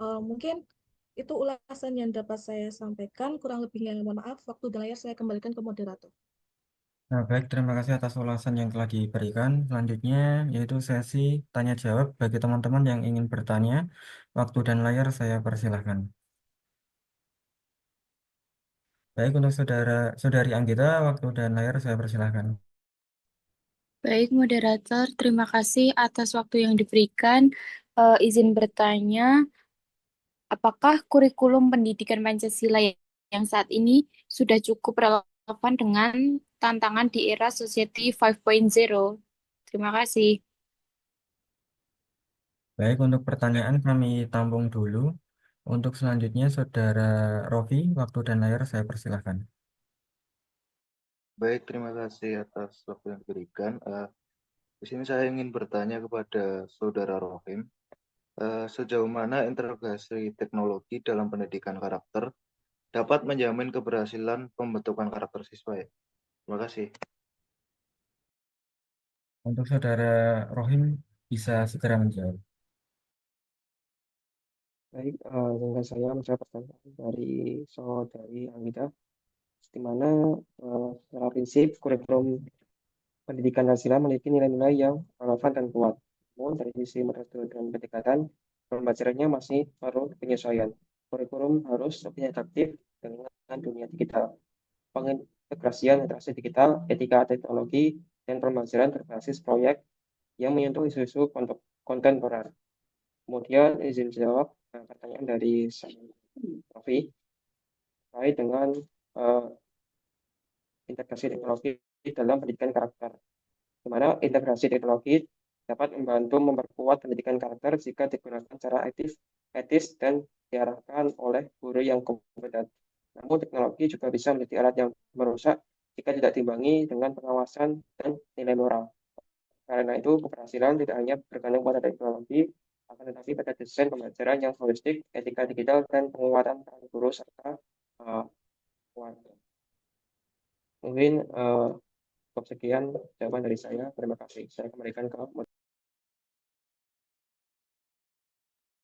Mungkin itu ulasan yang dapat saya sampaikan. Kurang lebihnya mohon maaf. Waktu dan layar saya kembalikan ke moderator. Nah, baik, terima kasih atas ulasan yang telah diberikan. Selanjutnya, yaitu sesi tanya jawab bagi teman-teman yang ingin bertanya. Waktu dan layar saya persilahkan. Baik, untuk Saudari Anggita, waktu dan layar saya persilahkan. Baik, moderator, terima kasih atas waktu yang diberikan. Izin bertanya, apakah kurikulum pendidikan Pancasila yang saat ini sudah cukup relevan dengan tantangan di era Society 5.0? Terima kasih. Baik, untuk pertanyaan kami tampung dulu. Untuk selanjutnya, Saudara Rofi, waktu dan layar saya persilahkan. Baik, terima kasih atas waktu yang diberikan. Di sini saya ingin bertanya kepada Saudara Rohim, sejauh mana integrasi teknologi dalam pendidikan karakter dapat menjamin keberhasilan pembentukan karakter siswa ya? Terima kasih. Untuk Saudara Rohim, bisa segera menjawab. Baik, dengan saya menjawab pertanyaan dari Saudari Anggita, di mana secara prinsip kurikulum pendidikan Pancasila memiliki nilai-nilai yang relevan dan kuat. Namun dari sisi metode dan pendekatan, pembelajarannya masih perlu penyesuaian. Kurikulum harus lebih adaptif dengan dunia digital, pengintegrasian literasi digital, etika teknologi, dan pembelajaran berbasis proyek yang menyentuh isu-isu kontemporer. Kemudian izin jawab pertanyaan dari Rofi terkait dengan integrasi teknologi dalam pendidikan karakter, di mana integrasi teknologi dapat membantu memperkuat pendidikan karakter jika digunakan secara etis dan diarahkan oleh guru yang kompeten. Namun teknologi juga bisa menjadi alat yang merusak jika tidak diimbangi dengan pengawasan dan nilai moral. Karena itu, keberhasilan tidak hanya bergantung pada teknologi, akan tetapi pada desain pembelajaran yang holistik, etika digital, dan penguatan peran guru serta warga. Mungkin cukup sekian jawaban dari saya. Terima kasih. Saya kembalikan ke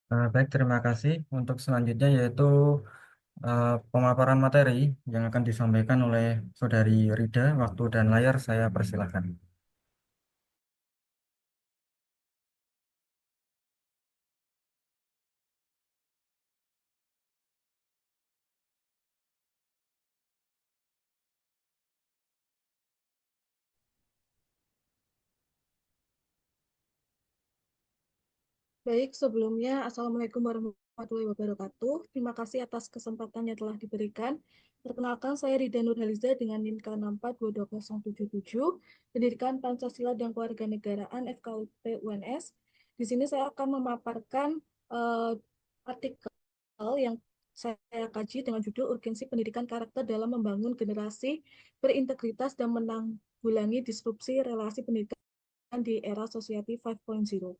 Baik, terima kasih. Untuk selanjutnya yaitu pemaparan materi yang akan disampaikan oleh Saudari Rida. Waktu dan layar saya persilahkan. Baik, sebelumnya Assalamualaikum warahmatullahi wabarakatuh. Terima kasih atas kesempatan yang telah diberikan. Perkenalkan, saya Rida Nurhaliza dengan NIM K6422077, Pendidikan Pancasila dan Kewarganegaraan FKIP UNS. Di sini saya akan memaparkan artikel yang saya kaji dengan judul Urgensi Pendidikan Karakter dalam Membangun Generasi Berintegritas dan Menanggulangi Disrupsi Relasi Pendidikan di Era Society 5.0.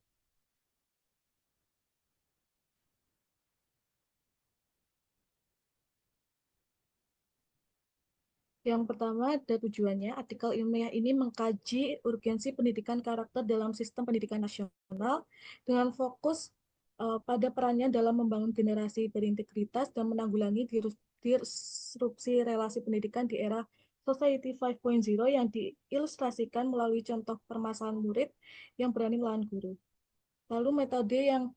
Yang pertama, ada tujuannya. Artikel ilmiah ini mengkaji urgensi pendidikan karakter dalam sistem pendidikan nasional dengan fokus pada perannya dalam membangun generasi berintegritas dan menanggulangi disrupsi relasi pendidikan di era Society 5.0 yang diilustrasikan melalui contoh permasalahan murid yang berani melawan guru. Lalu metode yang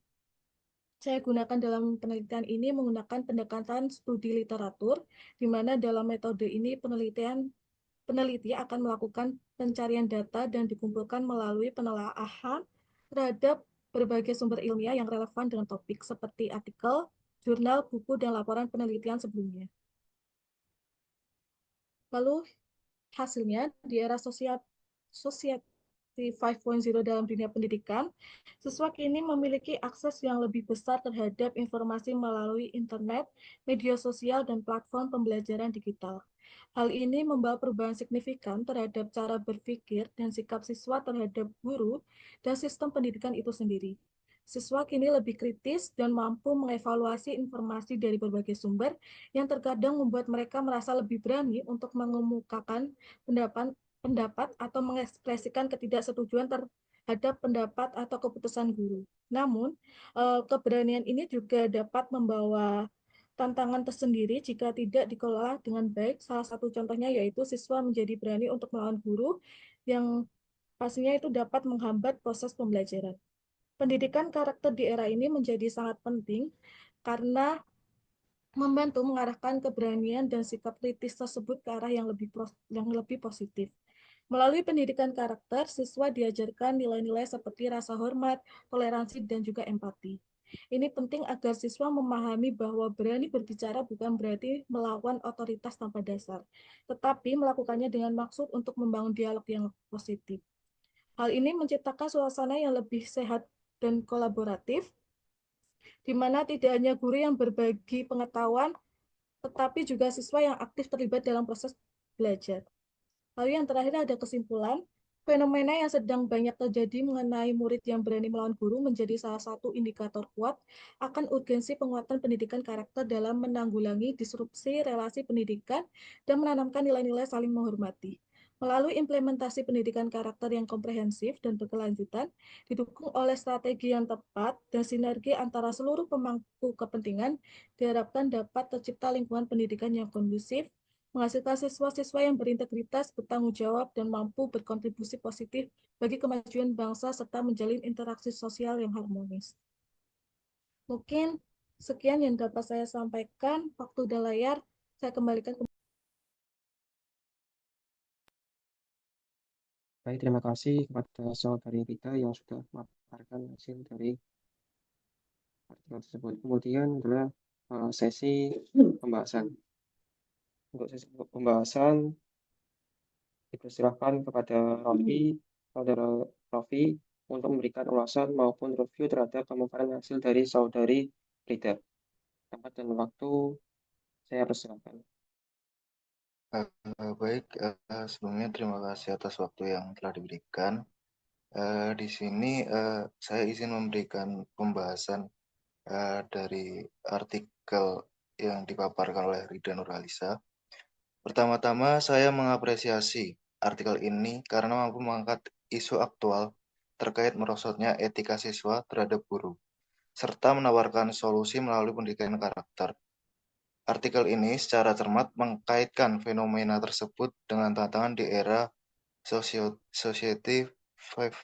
saya gunakan dalam penelitian ini menggunakan pendekatan studi literatur, di mana dalam metode ini peneliti akan melakukan pencarian data dan dikumpulkan melalui penelaahan terhadap berbagai sumber ilmiah yang relevan dengan topik seperti artikel, jurnal, buku, dan laporan penelitian sebelumnya. Lalu hasilnya di era Society 5.0 dalam dunia pendidikan, siswa kini memiliki akses yang lebih besar terhadap informasi melalui internet, media sosial, dan platform pembelajaran digital. Hal ini membawa perubahan signifikan terhadap cara berpikir dan sikap siswa terhadap guru dan sistem pendidikan itu sendiri. Siswa kini lebih kritis dan mampu mengevaluasi informasi dari berbagai sumber yang terkadang membuat mereka merasa lebih berani untuk mengemukakan pendapat atau mengekspresikan ketidaksetujuan terhadap pendapat atau keputusan guru. Namun, keberanian ini juga dapat membawa tantangan tersendiri jika tidak dikelola dengan baik. Salah satu contohnya yaitu siswa menjadi berani untuk melawan guru yang pastinya itu dapat menghambat proses pembelajaran. Pendidikan karakter di era ini menjadi sangat penting karena membantu mengarahkan keberanian dan sikap kritis tersebut ke arah yang lebih positif. Melalui pendidikan karakter, siswa diajarkan nilai-nilai seperti rasa hormat, toleransi, dan juga empati. Ini penting agar siswa memahami bahwa berani berbicara bukan berarti melawan otoritas tanpa dasar, tetapi melakukannya dengan maksud untuk membangun dialog yang positif. Hal ini menciptakan suasana yang lebih sehat dan kolaboratif, di mana tidak hanya guru yang berbagi pengetahuan, tetapi juga siswa yang aktif terlibat dalam proses belajar. Lalu yang terakhir ada kesimpulan, fenomena yang sedang banyak terjadi mengenai murid yang berani melawan guru menjadi salah satu indikator kuat akan urgensi penguatan pendidikan karakter dalam menanggulangi disrupsi relasi pendidikan dan menanamkan nilai-nilai saling menghormati. Melalui implementasi pendidikan karakter yang komprehensif dan berkelanjutan, didukung oleh strategi yang tepat dan sinergi antara seluruh pemangku kepentingan, diharapkan dapat tercipta lingkungan pendidikan yang kondusif, menghasilkan siswa-siswa yang berintegritas, bertanggung jawab, dan mampu berkontribusi positif bagi kemajuan bangsa serta menjalin interaksi sosial yang harmonis. Mungkin sekian yang dapat saya sampaikan. Waktu dan layar Saya kembalikan ke Baik, terima kasih kepada saudari Rita yang sudah memaparkan hasil dari artikel tersebut. Kemudian adalah sesi pembahasan. Untuk sesi pembahasan, dipersilahkan kepada saudara Raffi, untuk memberikan ulasan maupun review terhadap pemaparan hasil dari saudari Rita. Tempat dan waktu saya persilahkan. Baik, sebelumnya terima kasih atas waktu yang telah diberikan. Di sini saya izin memberikan pembahasan dari artikel yang dipaparkan oleh Rida Nurhalisa. Pertama-tama, saya mengapresiasi artikel ini karena mampu mengangkat isu aktual terkait merosotnya etika siswa terhadap guru, serta menawarkan solusi melalui pendidikan karakter. Artikel ini secara cermat mengkaitkan fenomena tersebut dengan tantangan di era Society 5.0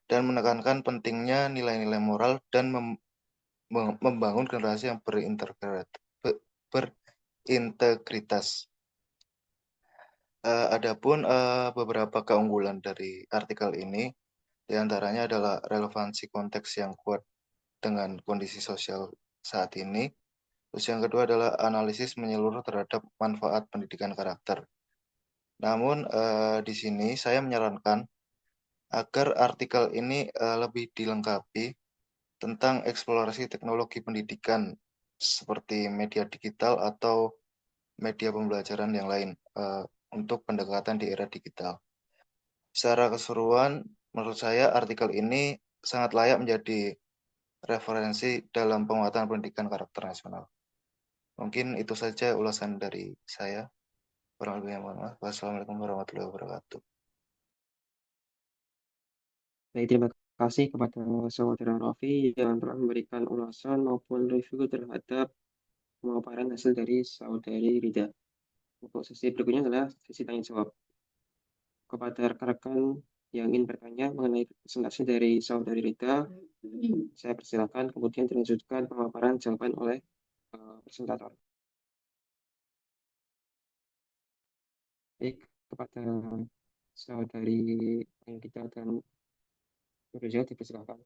dan menekankan pentingnya nilai-nilai moral dan membangun generasi yang berintegritas. Adapun beberapa keunggulan dari artikel ini, diantaranya adalah relevansi konteks yang kuat dengan kondisi sosial saat ini. Terus yang kedua adalah analisis menyeluruh terhadap manfaat pendidikan karakter. Namun di sini saya menyarankan agar artikel ini lebih dilengkapi tentang eksplorasi teknologi pendidikan seperti media digital atau media pembelajaran yang lain untuk pendekatan di era digital. Secara keseluruhan, menurut saya artikel ini sangat layak menjadi referensi dalam penguatan pendidikan karakter nasional. Mungkin itu saja ulasan dari saya. Kurang lebihnya mohon maaf. Wassalamualaikum warahmatullahi wabarakatuh. Baik, terima kasih kepada saudara Raffi yang telah memberikan ulasan maupun review terhadap pemaparan hasil dari saudari Rida. Untuk sesi berikutnya adalah sesi tanya jawab. Kepada rekan-rekan yang ingin bertanya mengenai presentasi dari saudari Rida, saya persilakan, kemudian dilanjutkan pemaparan jawaban oleh presentator. Baik, kepada saudari Anggita dan Nurja, dipersilakan.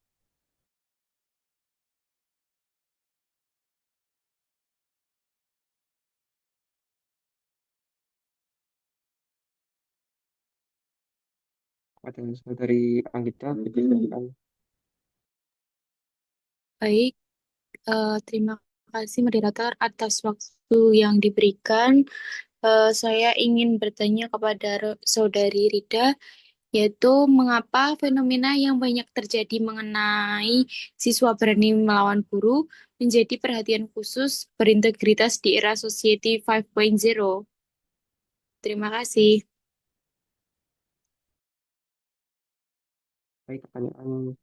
Kepada saudari Anggita, dipersilakan. Baik, terima kasih moderator atas waktu yang diberikan. Saya ingin bertanya kepada saudari Rida, yaitu mengapa fenomena yang banyak terjadi mengenai siswa berani melawan guru menjadi perhatian khusus berintegritas di era Society 5.0. Terima kasih. Baik, pertanyaan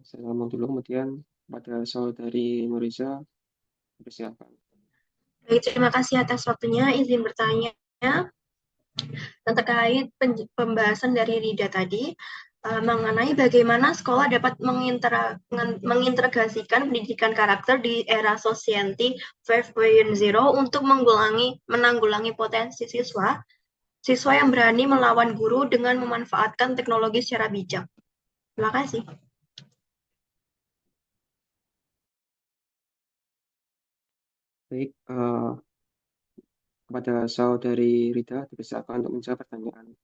saya ngomong dulu, kemudian pada saudari Nuriza, dipersilakan. Baik, terima kasih atas waktunya. Izin bertanya terkait pembahasan dari Rida tadi mengenai bagaimana sekolah dapat mengintegrasikan pendidikan karakter di era Society 5.0 untuk menanggulangi potensi siswa yang berani melawan guru dengan memanfaatkan teknologi secara bijak. Terima kasih. Baik, kepada saudari Rida, dipersilakan untuk menjawab pertanyaan.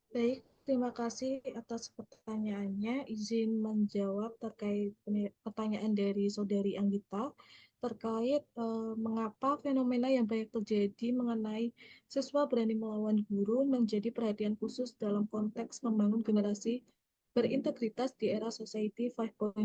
Baik, terima kasih atas pertanyaannya. Izin menjawab terkait pertanyaan dari Saudari Anggita terkait mengapa fenomena yang banyak terjadi mengenai siswa berani melawan guru menjadi perhatian khusus dalam konteks membangun generasi berintegritas di era Society 5.0.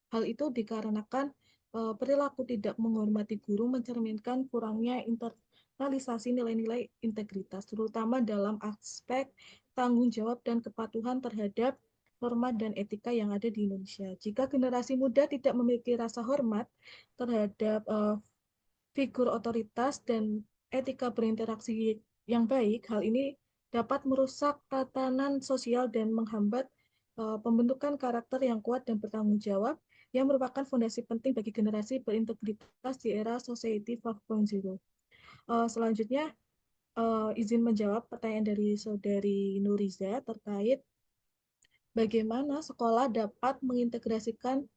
Hal itu dikarenakan perilaku tidak menghormati guru mencerminkan kurangnya internalisasi nilai-nilai integritas, terutama dalam aspek tanggung jawab dan kepatuhan terhadap norma dan etika yang ada di Indonesia. Jika generasi muda tidak memiliki rasa hormat terhadap figur otoritas dan etika berinteraksi yang baik, hal ini dapat merusak tatanan sosial dan menghambat pembentukan karakter yang kuat dan bertanggung jawab yang merupakan fondasi penting bagi generasi berintegritas di era Society 5.0. Selanjutnya, izin menjawab pertanyaan dari Saudari Nuriza terkait bagaimana sekolah dapat mengintegrasikan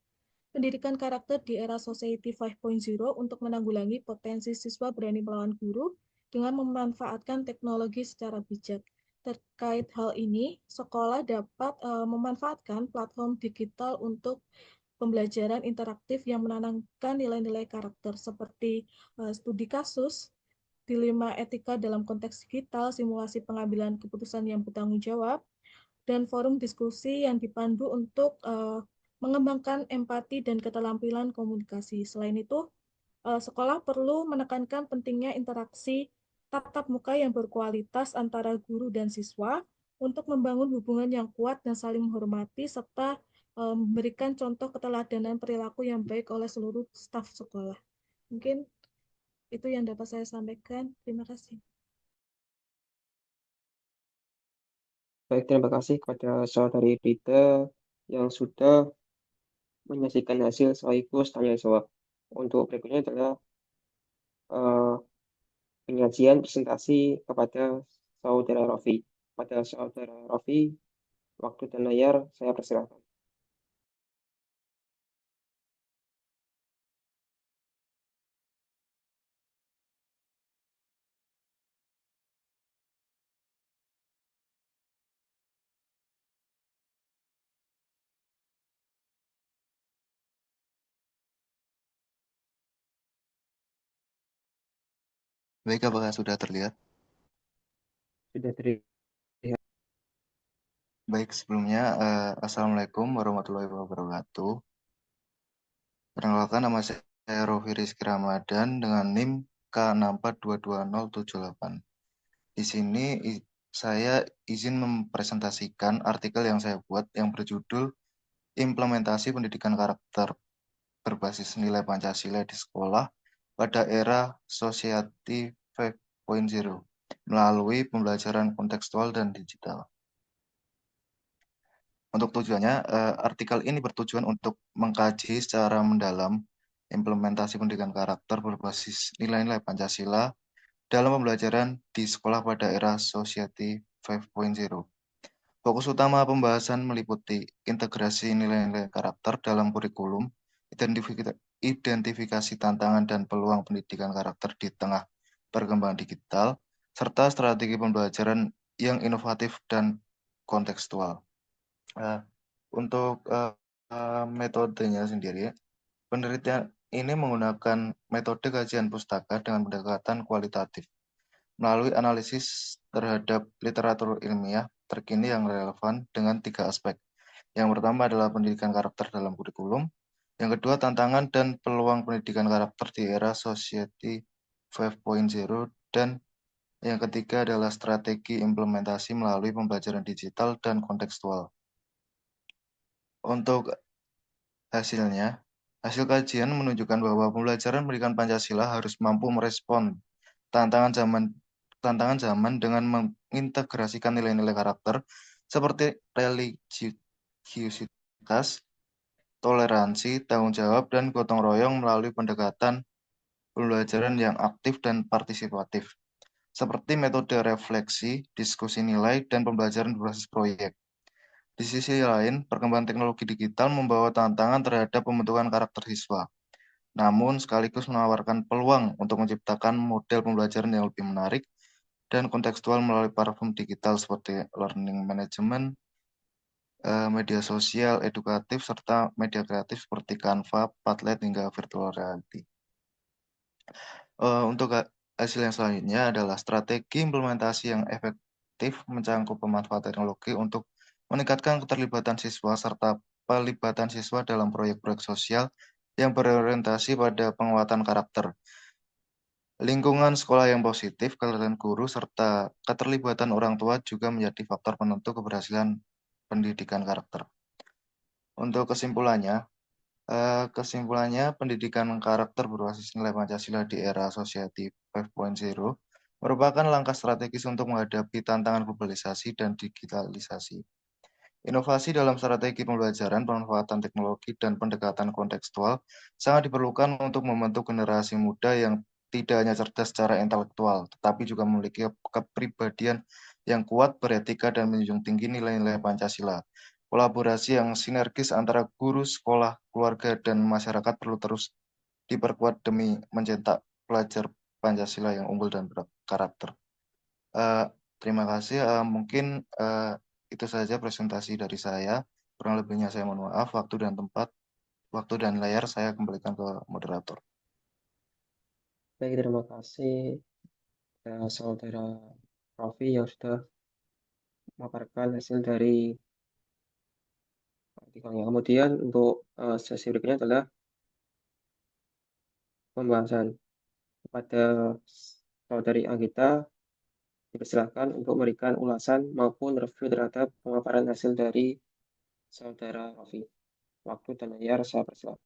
pendidikan karakter di era Society 5.0 untuk menanggulangi potensi siswa berani melawan guru dengan memanfaatkan teknologi secara bijak. Terkait hal ini, sekolah dapat memanfaatkan platform digital untuk pembelajaran interaktif yang menanamkan nilai-nilai karakter seperti studi kasus, dilema etika dalam konteks digital, simulasi pengambilan keputusan yang bertanggung jawab, dan forum diskusi yang dipandu untuk mengembangkan empati dan keterampilan komunikasi. Selain itu, sekolah perlu menekankan pentingnya interaksi tatap muka yang berkualitas antara guru dan siswa untuk membangun hubungan yang kuat dan saling menghormati serta memberikan contoh keteladanan perilaku yang baik oleh seluruh staf sekolah. Mungkin itu yang dapat saya sampaikan. Terima kasih. Baik, terima kasih kepada Saudari Rita yang sudah menyaksikan hasil sekaligus tanya jawab. Untuk berikutnya adalah eh, penyajian presentasi kepada Saudara Rofi. Pada Saudara Rofi, waktu dan layar saya persilakan. Baik, apakah sudah terlihat? Sudah terlihat. Baik, sebelumnya Assalamualaikum warahmatullahi wabarakatuh. Perkenalkan, nama saya Rofi Rizky Ramadan dengan NIM K6422078. Di sini saya izin mempresentasikan artikel yang saya buat yang berjudul Implementasi Pendidikan Karakter Berbasis Nilai Pancasila di Sekolah pada Era Society 5.0 melalui pembelajaran kontekstual dan digital. Untuk tujuannya, artikel ini bertujuan untuk mengkaji secara mendalam implementasi pendidikan karakter berbasis nilai-nilai Pancasila dalam pembelajaran di sekolah pada era Society 5.0. Fokus utama pembahasan meliputi integrasi nilai-nilai karakter dalam kurikulum, identifikasi tantangan dan peluang pendidikan karakter di tengah perkembangan digital, serta strategi pembelajaran yang inovatif dan kontekstual. Untuk metodenya sendiri, penelitian ini menggunakan metode kajian pustaka dengan pendekatan kualitatif melalui analisis terhadap literatur ilmiah terkini yang relevan dengan 3 aspek. Yang pertama adalah pendidikan karakter dalam kurikulum, yang kedua tantangan dan peluang pendidikan karakter di era Society 5.0, dan yang ketiga adalah strategi implementasi melalui pembelajaran digital dan kontekstual. Untuk hasilnya, hasil kajian menunjukkan bahwa pembelajaran pendidikan Pancasila harus mampu merespon tantangan zaman dengan mengintegrasikan nilai-nilai karakter seperti religiusitas, toleransi, tanggung jawab, dan gotong royong melalui pendekatan pembelajaran yang aktif dan partisipatif, seperti metode refleksi, diskusi nilai, dan pembelajaran berbasis proyek. Di sisi lain, perkembangan teknologi digital membawa tantangan terhadap pembentukan karakter siswa, namun sekaligus menawarkan peluang untuk menciptakan model pembelajaran yang lebih menarik dan kontekstual melalui platform digital seperti learning management, media sosial, edukatif, serta media kreatif seperti Canva, Padlet, hingga virtual reality. Untuk hasil yang selanjutnya adalah strategi implementasi yang efektif mencangkup pemanfaatan teknologi untuk meningkatkan keterlibatan siswa serta pelibatan siswa dalam proyek-proyek sosial yang berorientasi pada penguatan karakter. Lingkungan sekolah yang positif, kehadiran guru, serta keterlibatan orang tua juga menjadi faktor penentu keberhasilan pendidikan karakter. Untuk kesimpulannya, pendidikan karakter berbasis nilai Pancasila di era Society 5.0 merupakan langkah strategis untuk menghadapi tantangan globalisasi dan digitalisasi. Inovasi dalam strategi pembelajaran, pemanfaatan teknologi, dan pendekatan kontekstual sangat diperlukan untuk membentuk generasi muda yang tidak hanya cerdas secara intelektual, tetapi juga memiliki kepribadian yang kuat, beretika, dan menjunjung tinggi nilai-nilai Pancasila. Kolaborasi yang sinergis antara guru, sekolah, keluarga, dan masyarakat perlu terus diperkuat demi mencetak pelajar Pancasila yang unggul dan berkarakter. Eh, Terima kasih. Mungkin itu saja presentasi dari saya. Kurang lebihnya saya mohon maaf. Waktu dan layar saya kembalikan ke moderator. Baik, terima kasih saudara Raffi yang sudah memaparkan hasil dari artikelnya. Kemudian untuk sesi berikutnya adalah pembahasan kepada saudari Anggita dipersilakan untuk memberikan ulasan maupun review terhadap pemaparan hasil dari saudara Raffi. Waktu dan layar saya persilakan.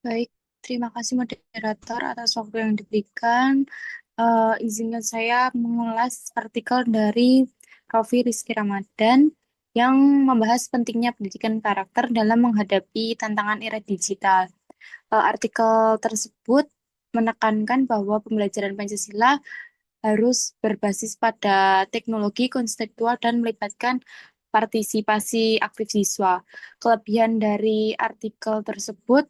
Baik, terima kasih moderator atas waktu yang diberikan. Izinkan saya mengulas artikel dari Raffi Rizky Ramadan yang membahas pentingnya pendidikan karakter dalam menghadapi tantangan era digital. Artikel tersebut menekankan bahwa pembelajaran Pancasila harus berbasis pada teknologi konseptual dan melibatkan partisipasi aktif siswa. Kelebihan dari artikel tersebut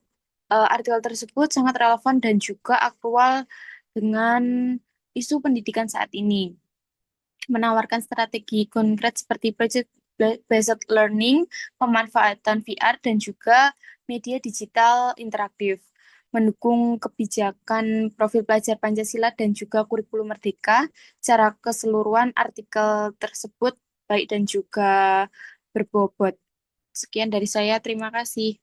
sangat relevan dan juga aktual dengan isu pendidikan saat ini. Menawarkan strategi konkret seperti project based learning, pemanfaatan VR, dan juga media digital interaktif. Mendukung kebijakan profil pelajar Pancasila dan juga kurikulum merdeka. Secara keseluruhan artikel tersebut baik dan juga berbobot. Sekian dari saya, terima kasih.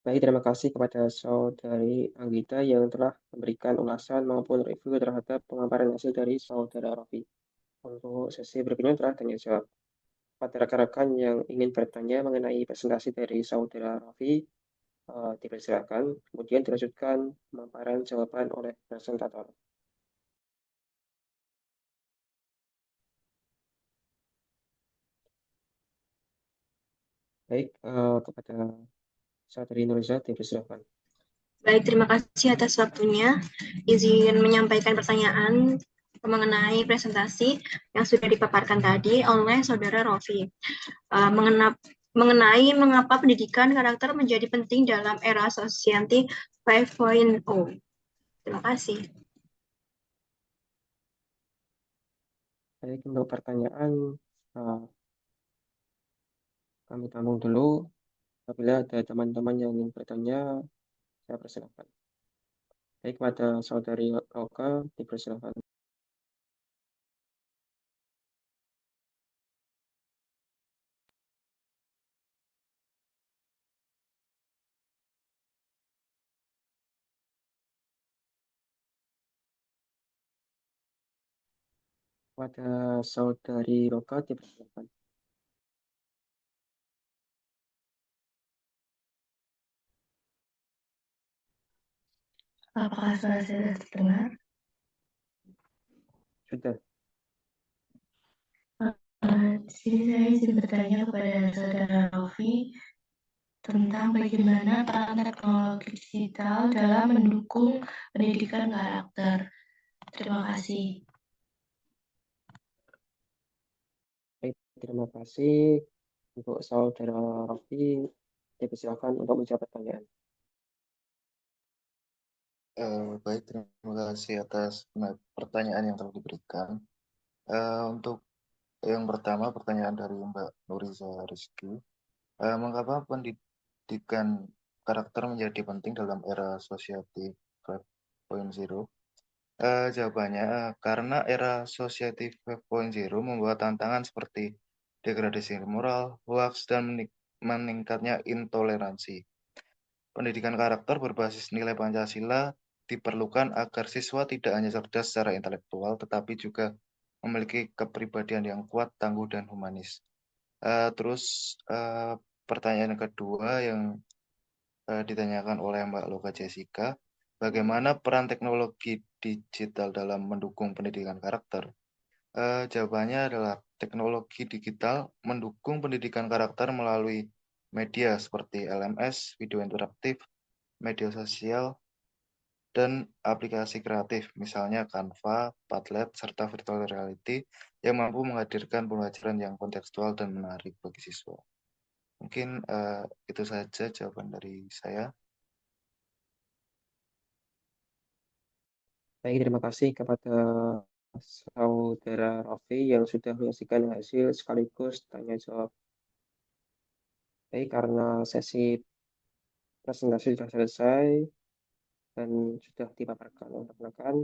Baik, terima kasih kepada saudari Anggita yang telah memberikan ulasan maupun review terhadap pemaparan hasil dari saudara Raffi. Untuk sesi berikutnya telah tanya jawab. Pada rekan-rekan yang ingin bertanya mengenai presentasi dari saudara Raffi, dipersilakan. Kemudian dilanjutkan pemaparan jawaban oleh presentator. Baik, kepada saudari Nuriza, dipersilakan. Baik, terima kasih atas waktunya. Izin menyampaikan pertanyaan mengenai presentasi yang sudah dipaparkan tadi oleh saudara Raffi. Mengenai mengapa pendidikan karakter menjadi penting dalam era Society 5.0. Terima kasih. Baik, untuk pertanyaan kami tampung dulu. Apabila ada teman-teman yang ingin bertanya, saya persilakan. Baik, pada saudari Oka, dipersilakan. Pada saudari Roka, dipersilakan. Apakah suara saya terdengar? Sudah. Di sini saya izin bertanya kepada saudara Raffi tentang bagaimana peran teknologi digital dalam mendukung pendidikan karakter. Terima kasih. Baik, terima kasih untuk saudara Raffi. Dipersilakan untuk menjawab pertanyaan. Baik, terima kasih atas pertanyaan yang telah diberikan. Untuk yang pertama, pertanyaan dari Mbak Nuriza Rizky. Mengapa pendidikan karakter menjadi penting dalam era Society 5.0? Jawabannya, karena era Society 5.0 membawa tantangan seperti degradasi moral, hoax, dan meningkatnya intoleransi. Pendidikan karakter berbasis nilai Pancasila diperlukan agar siswa tidak hanya cerdas secara intelektual, tetapi juga memiliki kepribadian yang kuat, tangguh, dan humanis. Terus pertanyaan kedua yang ditanyakan oleh Mbak Loka Jessica, bagaimana peran teknologi digital dalam mendukung pendidikan karakter? Jawabannya adalah teknologi digital mendukung pendidikan karakter melalui media seperti LMS, video interaktif, media sosial, dan aplikasi kreatif, misalnya Canva, Padlet, serta virtual reality yang mampu menghadirkan pembelajaran yang kontekstual dan menarik bagi siswa. Mungkin itu saja jawaban dari saya. Baik, terima kasih kepada Saudara Raffi yang sudah menyaksikan hasil sekaligus tanya jawab. Baik, karena sesi presentasi sudah selesai dan sudah dipaparkan oleh rekan-rekan,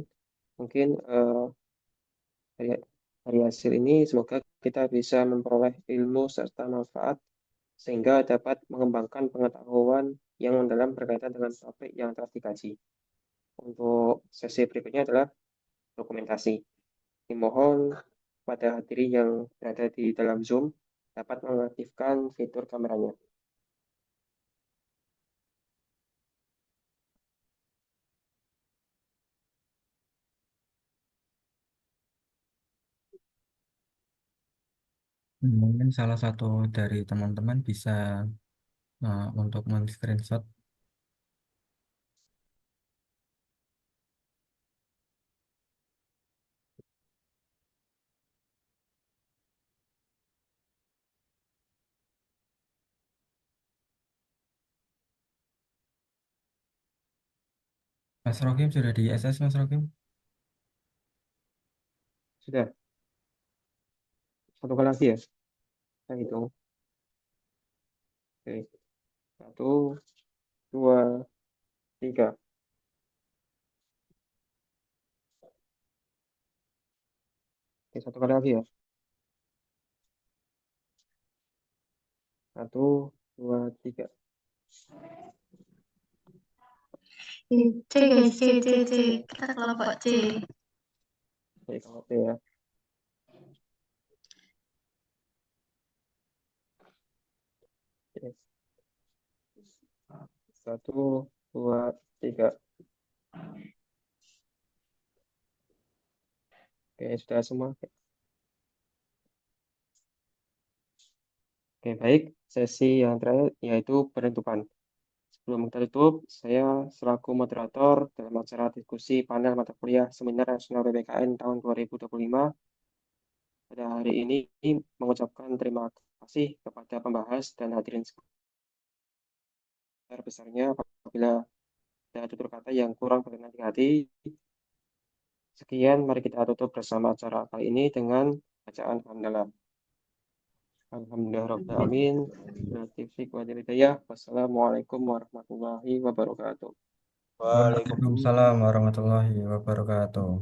mungkin dari, dari hasil ini semoga kita bisa memperoleh ilmu serta manfaat sehingga dapat mengembangkan pengetahuan yang mendalam berkaitan dengan topik yang telah dikaji. Untuk sesi berikutnya adalah dokumentasi. Dimohon pada hadirin yang berada di dalam Zoom dapat mengaktifkan fitur kameranya. Mungkin salah satu dari teman-teman bisa untuk men-screenshot. Mas Rokim sudah di SS, Mas Rokim? Sudah. Satu kali lagi ya. Saya hitung. Oke. 1, 2, 3. Oke, satu kali lagi ya. 1, 2, 3. C guys, C. Kita kelompok C. Oke, kalau ya. Oke. 1, 2, 3. Oke, sudah semua. Oke, baik. Sesi yang terakhir yaitu penentukan. Sebelum kita tutup, saya selaku moderator dalam acara diskusi panel mata kuliah Seminar Nasional PPKN tahun 2025 pada hari ini mengucapkan terima kasih kepada pembahas dan hadirin sebesar-besarnya apabila ada tutur kata yang kurang berkenan di hati. Sekian, mari kita tutup bersama acara kali ini dengan bacaan hamdalah. Alhamdulillahirrahmanirrahim. Wassalamualaikum warahmatullahi wabarakatuh. Waalaikumsalam warahmatullahi wabarakatuh.